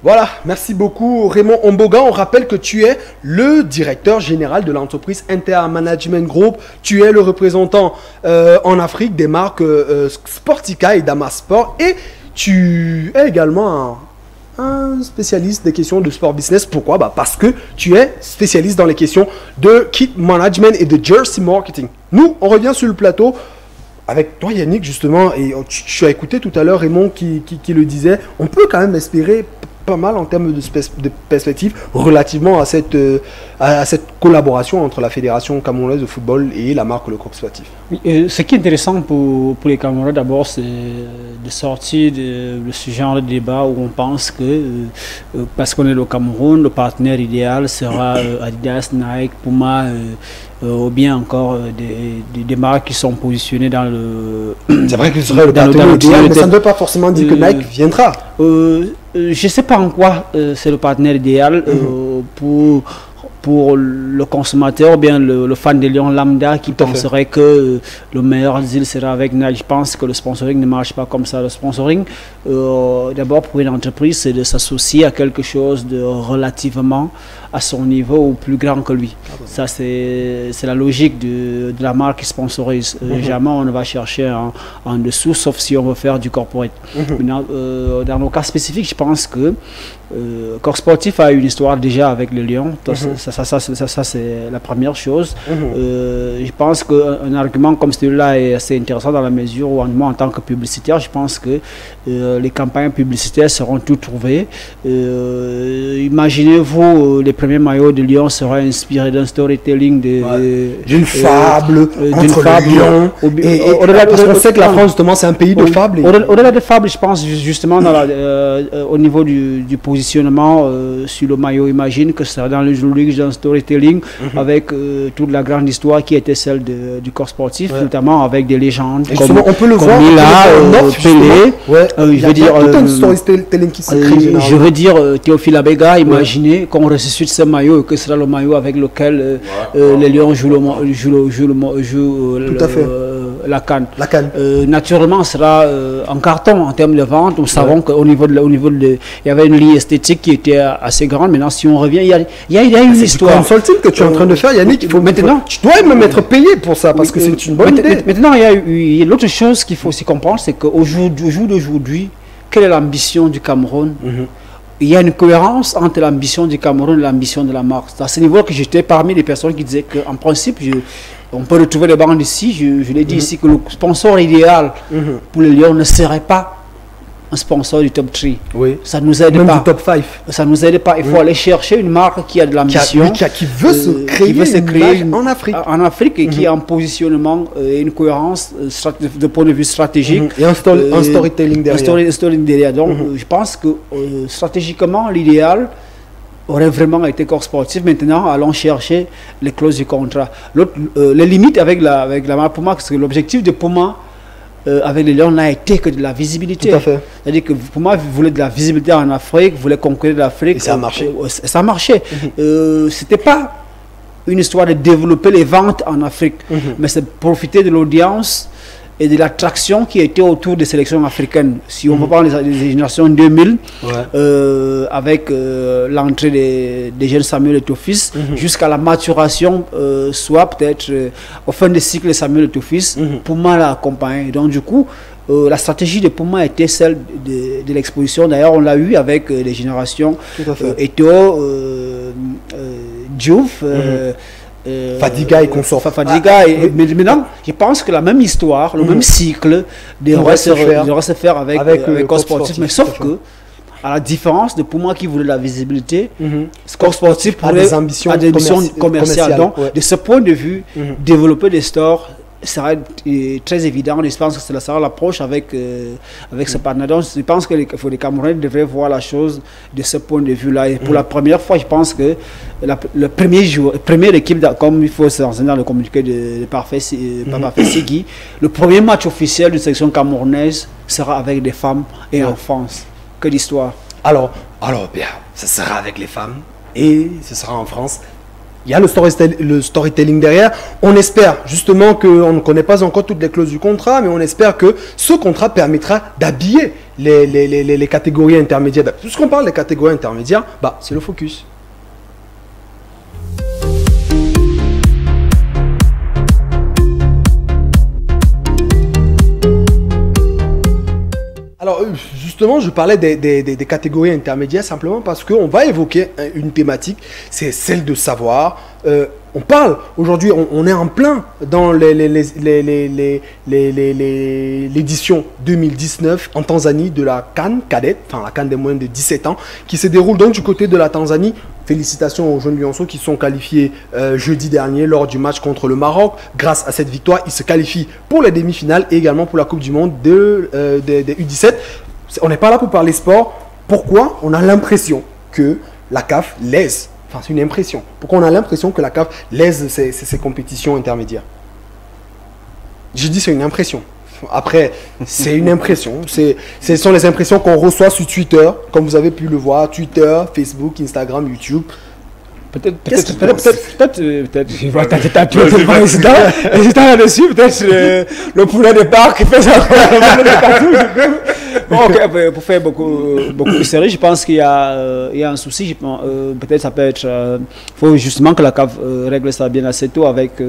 Voilà, merci beaucoup Raymond Omboga. On rappelle que tu es le directeur général de l'entreprise Intermanagement Group. Tu es le représentant en Afrique des marques Sportica et Damasport. Et tu es également un spécialiste des questions de sport business. Pourquoi? Parce que tu es spécialiste dans les questions de kit management et de jersey marketing. Nous, on revient sur le plateau avec toi Yannick justement, et tu as écouté tout à l'heure Raymond qui le disait. On peut quand même espérer pas mal en termes de perspective relativement à cette collaboration entre la Fédération camerounaise de football et la marque Le Coq Sportif. Oui, ce qui est intéressant pour les Camerounais d'abord, c'est de sortir de ce genre de débat où on pense que parce qu'on est au Cameroun, le partenaire idéal sera Adidas, Nike, Puma, ou bien encore des marques qui sont positionnées dans le... C'est vrai que ce serait le partenaire idéal, mais ça ne veut pas forcément dire que Nike viendra. Je ne sais pas en quoi c'est le partenaire idéal pour le consommateur ou bien le fan de Lyon lambda qui penserait que le meilleur deal sera avec Nike. Je pense que le sponsoring ne marche pas comme ça. Le sponsoring, d'abord pour une entreprise, c'est de s'associer à quelque chose de relativement à son niveau ou plus grand que lui. Ça, c'est la logique de la marque qui sponsorise. Jamais on ne va chercher en dessous, sauf si on veut faire du corporate. Maintenant, dans nos cas spécifiques, je pense que Coq Sportif a une histoire déjà avec le Lyon. Ça Ça c'est la première chose. Je pense qu'un argument comme celui-là est assez intéressant dans la mesure où, moi, en tant que publicitaire, je pense que les campagnes publicitaires seront toutes trouvées. Imaginez-vous, les premiers maillots de Lyon seraient inspirés d'un storytelling d'une fable entre Lyon. On sait que la France, justement, c'est un pays de fables. Au-delà de fables, je pense justement au niveau du positionnement sur le maillot. Imagine que ça dans le journalisme, dans le storytelling, avec toute la grande histoire qui était celle du corps sportif, notamment avec des légendes comme on peut le voir, Pelé. Je veux dire, tout un storytelling qui s'écrit. Je veux dire, Théophile Abega, imaginez qu'on ressuscite ce maillot et que ce sera le maillot avec lequel les Lions jouent la CAN. Naturellement, ce sera en carton en termes de vente. Nous savons qu'au niveau il y avait une ligne esthétique qui était assez grande. Maintenant, si on revient, il y a une histoire. C'est du consulting que tu es en train de faire, Yannick. Tu dois même être payé pour ça parce que c'est une bonne idée. Maintenant, il y a l'autre chose qu'il faut aussi comprendre, c'est qu'au jour d'aujourd'hui, quelle est l'ambition du Cameroun? Il y a une cohérence entre l'ambition du Cameroun et l'ambition de la marque. C'est à ce niveau que j'étais parmi les personnes qui disaient qu'en principe, on peut retrouver les bandes ici. Je l'ai dit ici que le sponsor idéal pour les Lions ne serait pas un sponsor du top 3. Ça ne nous aide même pas. Du top 5. Ça ne nous aide pas. Il faut aller chercher une marque qui a de l'ambition. Qui veut se créer en Afrique. En Afrique et qui a un positionnement et une cohérence de point de vue stratégique. Et un storytelling derrière. Un storytelling derrière. Donc, je pense que stratégiquement, l'idéal aurait vraiment été corps sportif. Maintenant, allons chercher les clauses du contrat. Les limites avec la marque Puma, parce que l'objectif de Puma avec les Lions n'a été que de la visibilité. Tout à fait. C'est-à-dire que Puma voulait de la visibilité en Afrique, voulait conquérir l'Afrique. Et ça a marché. Ça a marché. C'était pas une histoire de développer les ventes en Afrique, mais c'est profiter de l'audience et de l'attraction qui était autour des sélections africaines. Si on prend les générations 2000, avec l'entrée des jeunes Samuel Eto'o-Fils, jusqu'à la maturation, soit peut-être au fin de cycle de Samuel Eto'o-Fils, Puma l'a accompagné. Donc du coup, la stratégie de Puma était celle de l'exposition. D'ailleurs, on l'a eu avec les générations Eto'o, Diouf, Fadiga et consorts. Mais maintenant, je pense que la même histoire, le même cycle devrait se faire avec corps sportif. Mais sauf que, à la différence de Puma qui voulait la visibilité, corps sportif a des ambitions commerciales. Donc, de ce point de vue, développer des stores sera très évident. Je pense que ça sera l'approche avec ce partenaire. Donc, je pense que les Camerounais devraient voir la chose de ce point de vue-là. Et pour la première fois, je pense que le première équipe, comme il faut s'enseigner dans le communiqué de Parfait Sigui, le premier match officiel d'une sélection camerounaise sera avec des femmes et en France. Que d'histoire. Alors bien, ça sera avec les femmes et ce sera en France. Il y a le storytelling derrière. On espère justement qu'on ne connaît pas encore toutes les clauses du contrat, mais on espère que ce contrat permettra d'habiller les catégories intermédiaires. Puisqu'on parle des catégories intermédiaires, c'est le focus. Alors justement, je parlais des catégories intermédiaires simplement parce qu'on va évoquer une thématique, c'est celle de savoir. On parle aujourd'hui, on est en plein dans l'édition 2019 en Tanzanie de la CAN cadette, enfin la CAN des moins de 17 ans, qui se déroule donc du côté de la Tanzanie. Félicitations aux jeunes Lionceaux qui sont qualifiés jeudi dernier lors du match contre le Maroc. Grâce à cette victoire, ils se qualifient pour les demi-finales et également pour la Coupe du Monde des U17. On n'est pas là pour parler sport. Pourquoi on a l'impression que la CAF laisse, enfin c'est une impression, pourquoi on a l'impression que la CAF laisse ces compétitions intermédiaires? Je dis c'est une impression. Après, c'est une impression. Ce sont les impressions qu'on reçoit sur Twitter, comme vous avez pu le voir, Twitter, Facebook, Instagram, YouTube. Peut-être, je vois ta tête un peu hésitant là-dessus, peut-être le poulet de parc qui fait ça. Bon, ok, pour faire beaucoup plus sérieux, je pense qu'il y a un souci. Peut-être ça peut être. Il faut justement que la CAF règle ça bien assez tôt avec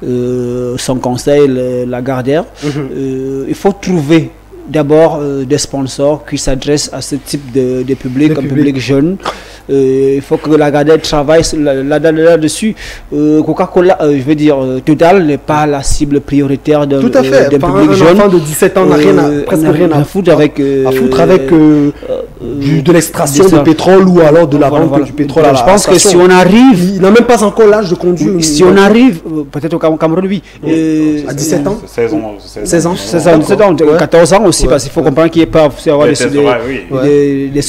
son conseil, la Gardère. Il faut trouver d'abord des sponsors qui s'adressent à ce type de public, un public jeune. Il faut que l'Agadez travaille là-dessus. Coca-Cola, je veux dire, Total n'est pas la cible prioritaire d'un public jeune. Un enfant de 17 ans n'a presque rien à foutre avec de l'extraction de pétrole ou alors de la vente du pétrole. Je pense que si on arrive... Il n'a même pas encore l'âge de conduire. Si on arrive, peut-être au Cameroun, oui. À 17 ans 16 ans. 16 ans. 14 ans aussi, parce qu'il faut comprendre qu'il n'y ait pas des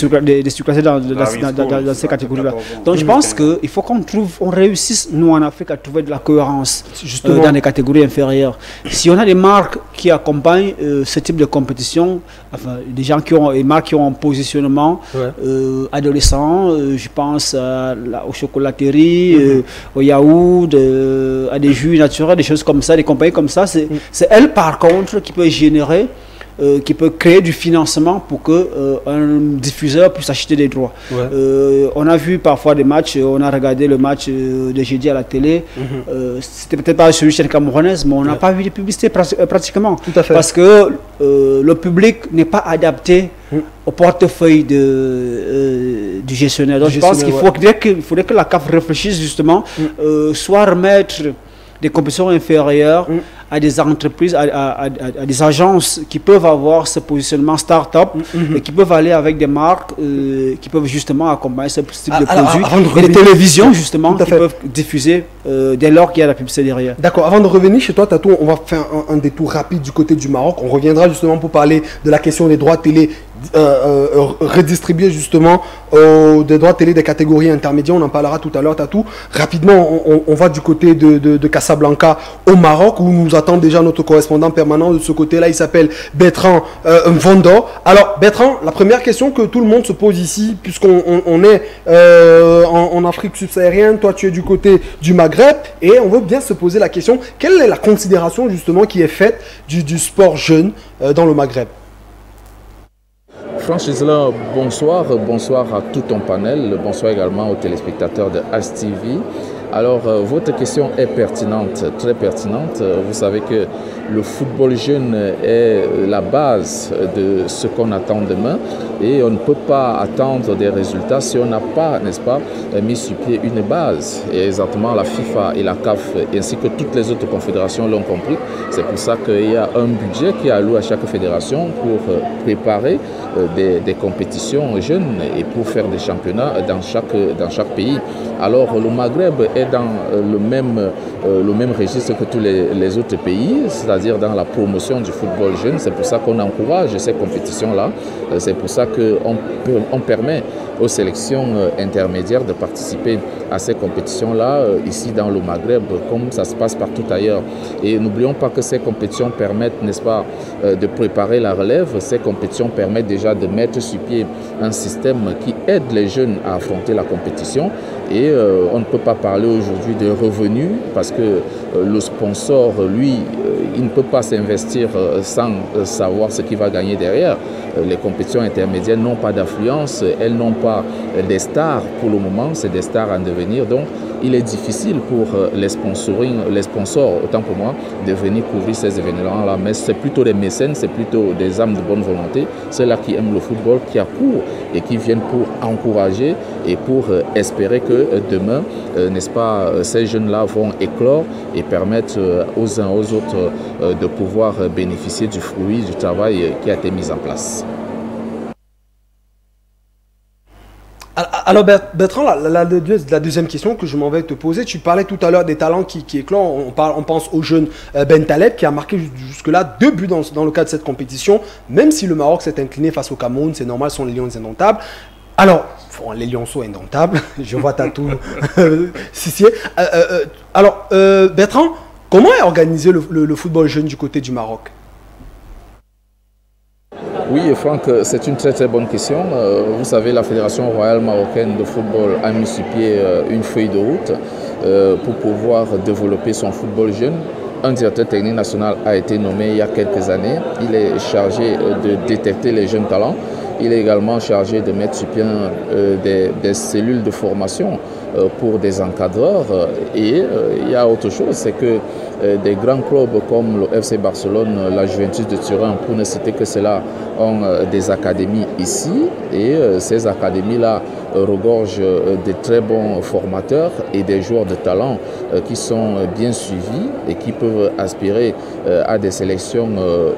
surclassés dans ces catégories-là. Donc je pense qu'il faut qu'on réussisse, nous en Afrique, à trouver de la cohérence dans les catégories inférieures. Si on a des marques qui accompagnent ce type de compétition, enfin, des gens qui ont des marques qui ont un positionnement adolescent, je pense aux chocolateries, au yaourt, à des jus naturels, des choses comme ça, des compagnies comme ça. C'est elle, par contre, qui peut générer, qui peut créer du financement pour que un diffuseur puisse acheter des droits. On a vu parfois des matchs, on a regardé le match de jeudi à la télé, c'était peut-être pas sur une chaîne camerounaise, mais on n'a pas vu de publicité pratiquement. Tout à fait. Parce que le public n'est pas adapté au portefeuille du gestionnaire. Donc je pense qu'il faudrait que la CAF réfléchisse justement, soit remettre des compétitions inférieures à des entreprises, à des agences qui peuvent avoir ce positionnement start-up et qui peuvent aller avec des marques qui peuvent justement accompagner ce type de produits. Et les télévisions justement qui peuvent diffuser dès lors qu'il y a la publicité derrière. D'accord, avant de revenir chez toi Tatou, on va faire un détour rapide du côté du Maroc. On reviendra justement pour parler de la question des droits télé redistribués justement des droits télé des catégories intermédiaires. On en parlera tout à l'heure Tatou. Rapidement, on va du côté de Casablanca au Maroc où nous attend déjà notre correspondant permanent de ce côté-là. Il s'appelle Bertrand Mvondo. Alors Bertrand, la première question que tout le monde se pose ici, puisqu'on est en Afrique subsaharienne, toi tu es du côté du Maghreb, et on veut bien se poser la question, quelle est la considération justement qui est faite du sport jeune dans le Maghreb? Francis, bonsoir à tout ton panel, bonsoir également aux téléspectateurs de HTV. Alors, votre question est pertinente, très pertinente. Vous savez que le football jeune est la base de ce qu'on attend demain et on ne peut pas attendre des résultats si on n'a pas, n'est-ce pas, mis sur pied une base. Et exactement la FIFA et la CAF ainsi que toutes les autres confédérations l'ont compris. C'est pour ça qu'il y a un budget qui est alloué à chaque fédération pour préparer des compétitions jeunes et pour faire des championnats dans chaque pays. Alors, le Maghreb est dans le même registre que tous les autres pays, c'est-à-dire dans la promotion du football jeune. C'est pour ça qu'on encourage ces compétitions-là. C'est pour ça qu'on permet aux sélections intermédiaires de participer à ces compétitions-là, ici dans le Maghreb, comme ça se passe partout ailleurs. Et n'oublions pas que ces compétitions permettent, n'est-ce pas, de préparer la relève. Ces compétitions permettent déjà de mettre sur pied un système qui aide les jeunes à affronter la compétition. Et on ne peut pas parler aujourd'hui de revenus parce que le sponsor, lui, il ne peut pas s'investir sans savoir ce qu'il va gagner derrière. Les compétitions intermédiaires n'ont pas d'affluence, elles n'ont pas des stars pour le moment, c'est des stars en devenir. Donc, il est difficile pour les sponsors, autant pour moi, de venir couvrir ces événements-là. Mais c'est plutôt des mécènes, c'est plutôt des âmes de bonne volonté, ceux-là qui aiment le football, qui accourent et qui viennent pour encourager et pour espérer que demain, n'est-ce pas, ces jeunes-là vont éclore et permettre aux uns aux autres de pouvoir bénéficier du fruit du travail qui a été mis en place. Alors Bertrand, la deuxième question que je m'en vais te poser, tu parlais tout à l'heure des talents qui éclorent, on pense au jeune Ben Taleb qui a marqué jusque-là 2 buts dans le cadre de cette compétition, même si le Maroc s'est incliné face au Cameroun, c'est normal, ce sont les Lions indomptables. Alors, les Lionceaux indomptables, je vois Tatou Sissier. Alors Bertrand, comment est organisé le football jeune du côté du Maroc? Oui, Franck, c'est une très bonne question. Vous savez, la Fédération royale marocaine de football a mis sur pied une feuille de route pour pouvoir développer son football jeune. Un directeur technique national a été nommé il y a quelques années. Il est chargé de détecter les jeunes talents. Il est également chargé de mettre sur pied des cellules de formation pour des encadreurs. Et il y a autre chose, c'est que des grands clubs comme le FC Barcelone, la Juventus de Turin, pour ne citer que cela, ont des académies ici. Et ces académies-là regorge de très bons formateurs et des joueurs de talent qui sont bien suivis et qui peuvent aspirer à des sélections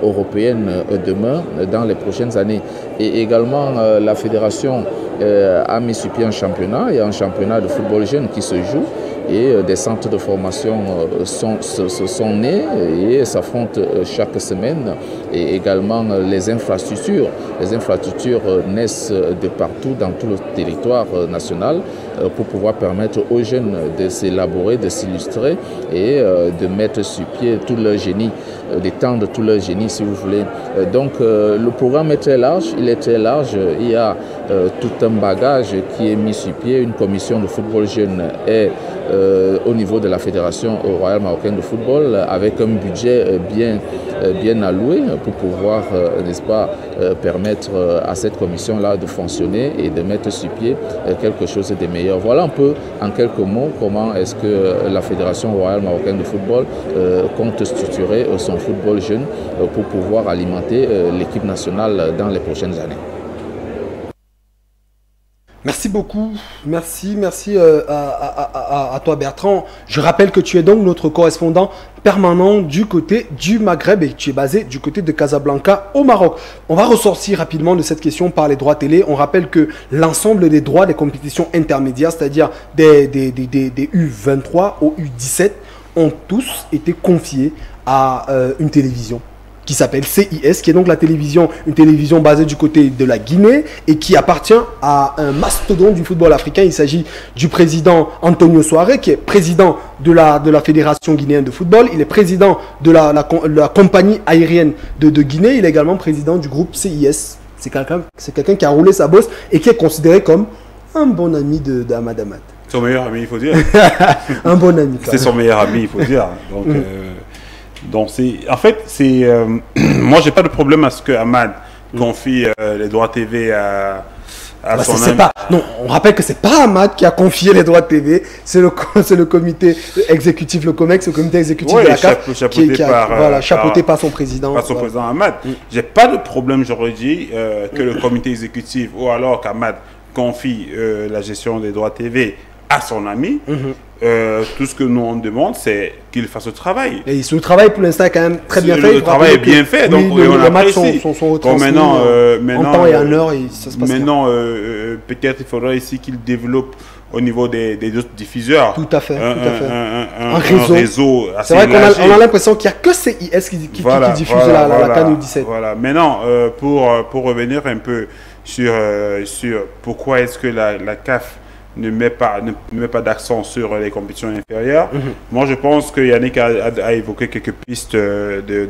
européennes demain, dans les prochaines années. Et également, la fédération a mis sur pied un championnat, et un championnat de football jeune qui se joue, et des centres de formation sont nés et s'affrontent chaque semaine. Et également les infrastructures naissent de partout dans tout le territoire national pour pouvoir permettre aux jeunes de s'élaborer, de s'illustrer et de mettre sur pied tout leur génie, d'étendre tout leur génie si vous voulez. Donc le programme est très large, il y a tout un bagage qui est mis sur pied. Une commission de football jeune est au niveau de la Fédération royale marocaine de football, avec un budget bien alloué pour pouvoir, n'est-ce pas, permettre à cette commission-là de fonctionner et de mettre sur pied quelque chose de meilleur. Voilà un peu, en quelques mots, comment est-ce que la Fédération royale marocaine de football compte structurer son football jeune pour pouvoir alimenter l'équipe nationale dans les prochaines années. Merci beaucoup, merci à toi Bertrand. Je rappelle que tu es donc notre correspondant permanent du côté du Maghreb et tu es basé du côté de Casablanca au Maroc. On va ressortir rapidement de cette question par les droits télé. On rappelle que l'ensemble des droits des compétitions intermédiaires, c'est-à-dire des U23 au U17, ont tous été confiés à une télévision qui s'appelle CIS, qui est donc une télévision basée du côté de la Guinée et qui appartient à un mastodonte du football africain. Il s'agit du président Antonio Soare, qui est président de la Fédération guinéenne de football. Il est président de la compagnie aérienne de Guinée. Il est également président du groupe CIS. C'est quelqu'un qui a roulé sa bosse et qui est considéré comme un bon ami d'Ahmad Ahmad. Son meilleur ami, il faut dire. Un bon ami. C'est son meilleur ami, il faut dire. Donc, en fait, moi, j'ai pas de problème à ce que Ahmad confie les droits TV à son ami. Non, on rappelle que c'est pas Ahmad qui a confié les droits de TV, c'est le comité exécutif, le COMEX, le comité exécutif de la CAF, chapeauté par son président. Par son président Ahmad. J'ai pas de problème, j'aurais dit, que le comité exécutif, ou alors qu'Ahmad confie la gestion des droits TV à son ami. Tout ce que nous on demande, c'est qu'il fasse le travail. Et le travail pour l'instant est quand même très bien fait. Le travail est bien fait, donc on apprécie. Sont retransmis en temps et en heure, et ça se passe bien. Maintenant, peut-être il faudrait ici qu'il développe au niveau des autres diffuseurs. Tout à fait. Un réseau assez c'est vrai qu'on a l'impression qu'il n'y a que CIS qui diffuse la CAN U17. Voilà. Maintenant, pour revenir un peu sur pourquoi est-ce que la CAF ne met pas d'accent sur les compétitions inférieures. Moi, je pense que Yannick a évoqué quelques pistes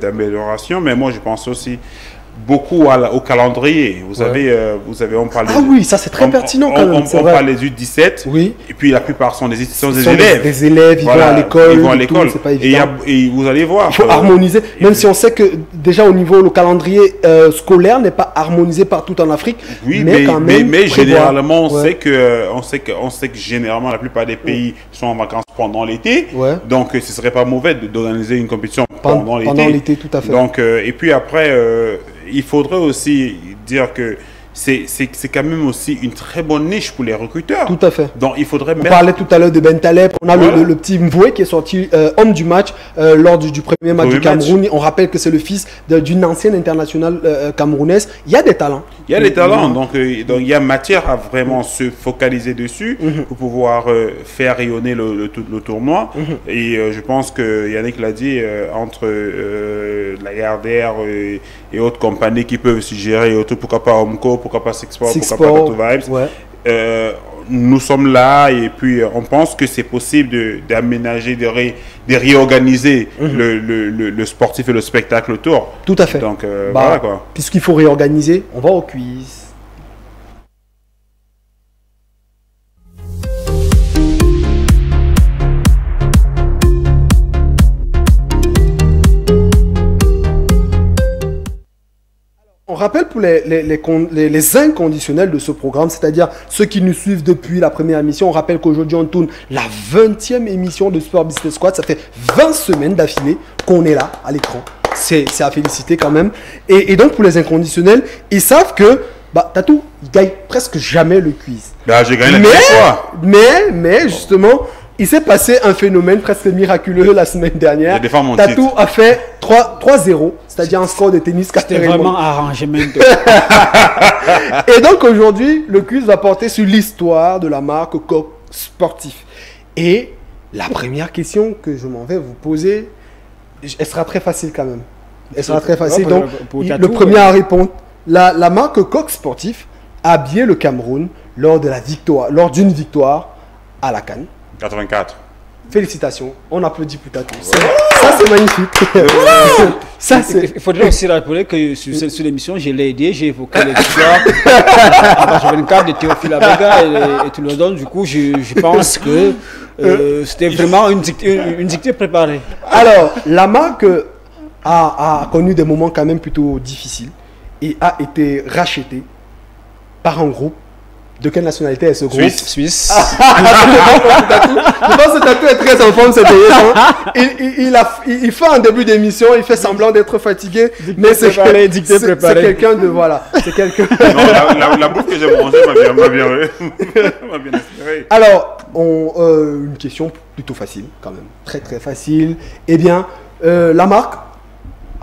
d'amélioration, mais moi, je pense aussi beaucoup au calendrier. Vous savez, on parle... Ah oui, ça c'est très pertinent quand même. On parle des U17, et puis la plupart sont des élèves. Des élèves, ils vont à l'école. C'est pas évident. Et vous allez voir. Il faut harmoniser, même si on sait que déjà au niveau, le calendrier scolaire n'est pas harmonisé partout en Afrique. Oui, mais généralement, on sait que généralement la plupart des pays sont en vacances pendant l'été. Donc ce serait pas mauvais d'organiser une compétition pendant l'été. Pendant l'été, tout à fait. Donc, et puis après... il faudrait aussi dire que c'est quand même aussi une très bonne niche pour les recruteurs. Tout à fait. Donc il faudrait On parlait tout à l'heure de Ben Taleb. On a le petit Mvoué qui est sorti homme du match lors du premier match du Cameroun. On rappelle que c'est le fils d'une ancienne internationale camerounaise. Il y a des talents. Il y a des talents. Donc il y a matière à vraiment se focaliser dessus pour pouvoir faire rayonner le tournoi. Et je pense que Yannick l'a dit, entre la Gardère et autres compagnies qui peuvent suggérer, pourquoi pas Omco, pourquoi pas Sixport, pourquoi pas Tattoo Vibes. Nous sommes là et puis on pense que c'est possible d'aménager, de réorganiser le sportif et le spectacle autour. Tout à fait. Donc voilà quoi. Puisqu'il faut réorganiser, on va au quiz. On rappelle pour les inconditionnels de ce programme, c'est-à-dire ceux qui nous suivent depuis la première émission. On rappelle qu'aujourd'hui, on tourne la 20e émission de Sport Business Squad. Ça fait 20 semaines d'affilée qu'on est là, à l'écran. C'est à féliciter quand même. Et donc, pour les inconditionnels, ils savent que Bah, Tatou, il gagne presque jamais le quiz. Bah, j'ai gagné la fois. Mais, justement, il s'est passé un phénomène presque miraculeux la semaine dernière. Tatou a fait 3-0, c'est-à-dire un score de tennis. C'était vraiment arrangé même. Et donc aujourd'hui, le quiz va porter sur l'histoire de la marque Coq Sportif. Et la première question que je m'en vais vous poser, elle sera très facile quand même. Elle sera très facile. Donc, le premier à répondre, la marque Coq Sportif a habillé le Cameroun lors d'une victoire à la CAN. 84. Félicitations, on applaudit pour Tatou. Ça, c'est magnifique. Il faudrait aussi rappeler que sur l'émission, je l'ai aidé, j'ai évoqué les victoires en 84 de Théophile Abega et tout le monde. Du coup, je pense que c'était vraiment une dictée préparée. Alors, la marque a connu des moments quand même plutôt difficiles et a été rachetée par un groupe. De quelle nationalité est ce groupe? Suisse. Je pense que Tatou est très en forme cette année. Il fait un début d'émission, il fait semblant d'être fatigué, mais c'est quelqu'un de c'est quelqu'un. Non, la bouffe que j'ai mangée m'a bien inspiré. Alors, une question plutôt facile quand même, très très facile. Eh bien, la marque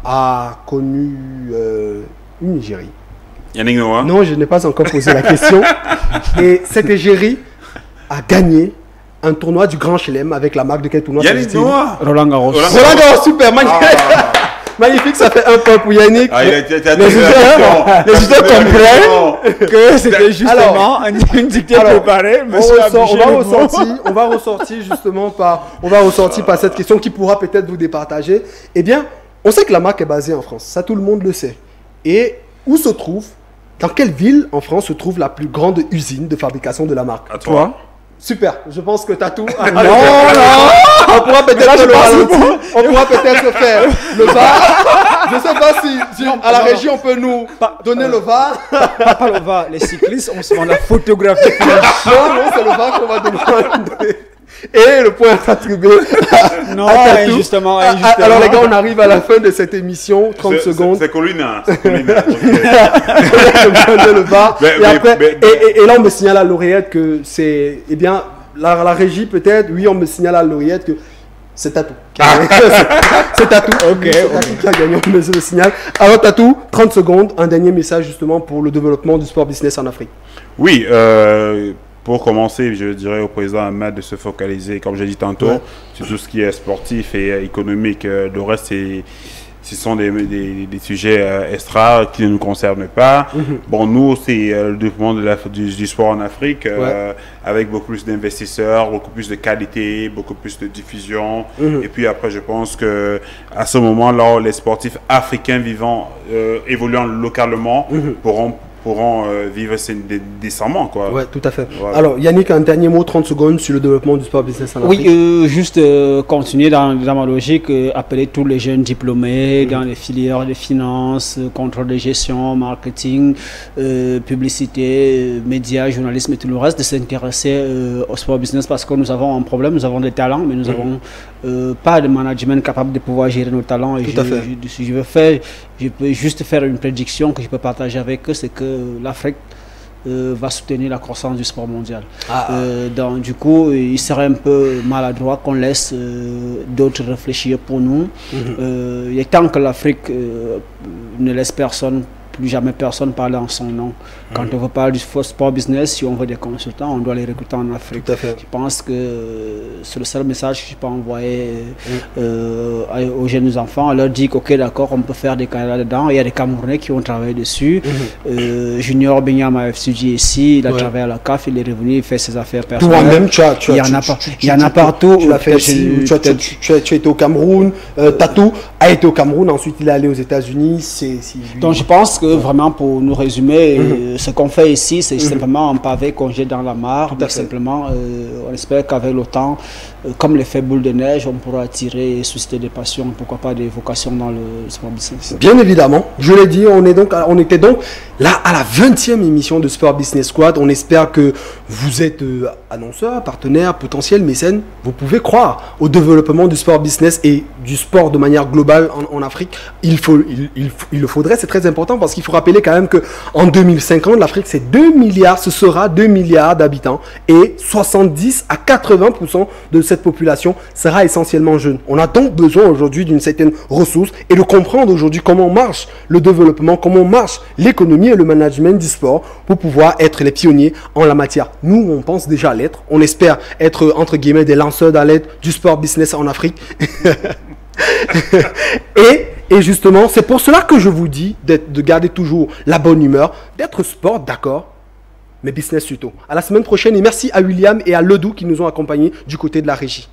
a connu une égérie. Yannick Noah? Non, je n'ai pas encore posé la question. Et cette égérie a gagné un tournoi du Grand Chelem avec la marque de quel tournoi? Yannick Noah? Roland Garros. Roland Garros, super, magnifique. Magnifique, ça fait un point pour Yannick. Les auditeurs comprennent que c'était justement une dictée préparée. On va ressortir justement par cette question qui pourra peut-être vous départager. Eh bien, on sait que la marque est basée en France. Ça, tout le monde le sait. Et où se trouve, dans quelle ville en France se trouve la plus grande usine de fabrication de la marque? À toi. Super, je pense que Tatou. Non, on pourra peut-être le ralentir. On pourra peut-être faire le VAR. Je ne sais pas si à la régie on peut nous donner le VAR. Pas le VAR, les cyclistes, on la photographie. Non, c'est le VAR qu'on va demander. Et le point est attribué non, à Tatou. injustement. Alors les gars, on arrive à la fin de cette émission, 30 secondes. C'est Colina. Et là, on me signale à l'oreillette que c'est... Eh bien, la régie peut-être, oui, on me signale à l'oreillette que c'est Tatou. C'est Tatou. Ok. Tatou qui a gagné, on me le signale. Alors Tatou, 30 secondes, un dernier message justement pour le développement du sport business en Afrique. Oui, pour commencer, je dirais au président Ahmed de se focaliser, comme j'ai dit tantôt, sur tout ce qui est sportif et économique. Le reste, ce sont des sujets extra qui ne nous concernent pas. Bon, nous, c'est le développement du sport en Afrique, avec beaucoup plus d'investisseurs, beaucoup plus de qualité, beaucoup plus de diffusion. Et puis après, je pense que à ce moment-là, les sportifs africains évoluant localement pourront vivre décemment, quoi. Ouais, tout à fait. Voilà. Alors, Yannick, un dernier mot, 30 secondes sur le développement du sport business en Afrique. Oui, juste continuer dans ma logique, appeler tous les jeunes diplômés dans les filières de finance, contrôle de gestion, marketing, publicité, médias, journalisme et tout le reste, de s'intéresser au sport business parce que nous avons un problème, nous avons des talents, mais nous n'avons pas de management capable de pouvoir gérer nos talents. Et je peux juste faire une prédiction que je peux partager avec eux, c'est que l'Afrique va soutenir la croissance du sport mondial. Donc du coup, il serait un peu maladroit qu'on laisse d'autres réfléchir pour nous. Il est temps que l'Afrique ne laisse plus jamais personne parler en son nom. Quand on veut parler du sport business, si on veut des consultants, on doit les recruter en Afrique. Tout à fait. Je pense que c'est le seul message que je peux envoyer aux jeunes enfants. On leur dit ok, d'accord, on peut faire des carrières dedans. Il y a des Camerounais qui ont travaillé dessus. Junior Binyam a étudié ici, il a travaillé à la CAF, il est revenu, il fait ses affaires personnelles. Toi-même, il y en a partout. Tu l'as fait ici, tu as été au Cameroun. Tatou a été au Cameroun, ensuite il est allé aux États-Unis. Donc je pense que vraiment, pour nous résumer, ce qu'on fait ici, c'est simplement un pavé qu'on jette dans la mare. Donc simplement, on espère qu'avec le temps, comme l'effet boule de neige, on pourra attirer et susciter des passions, pourquoi pas des vocations dans le sport business. Bien évidemment, je l'ai dit, on était donc là à la 20e émission de Sport Business Squad. On espère que vous êtes annonceurs, partenaires, potentiels, mécènes. Vous pouvez croire au développement du sport business et du sport de manière globale en Afrique. Il le faudrait, c'est très important parce parce qu'il faut rappeler quand même qu'en 2050, l'Afrique, c'est 2 milliards, ce sera 2 milliards d'habitants et 70 à 80% de cette population sera essentiellement jeune. On a donc besoin aujourd'hui d'une certaine ressource et de comprendre aujourd'hui comment marche le développement, comment marche l'économie et le management du sport pour pouvoir être les pionniers en la matière. Nous, on pense déjà l'être. On espère être, entre guillemets, des lanceurs d'alerte du sport business en Afrique. et justement, c'est pour cela que je vous dis de garder toujours la bonne humeur, d'être sport, d'accord, mais business surtout. À la semaine prochaine et merci à William et à Ledou qui nous ont accompagnés du côté de la régie.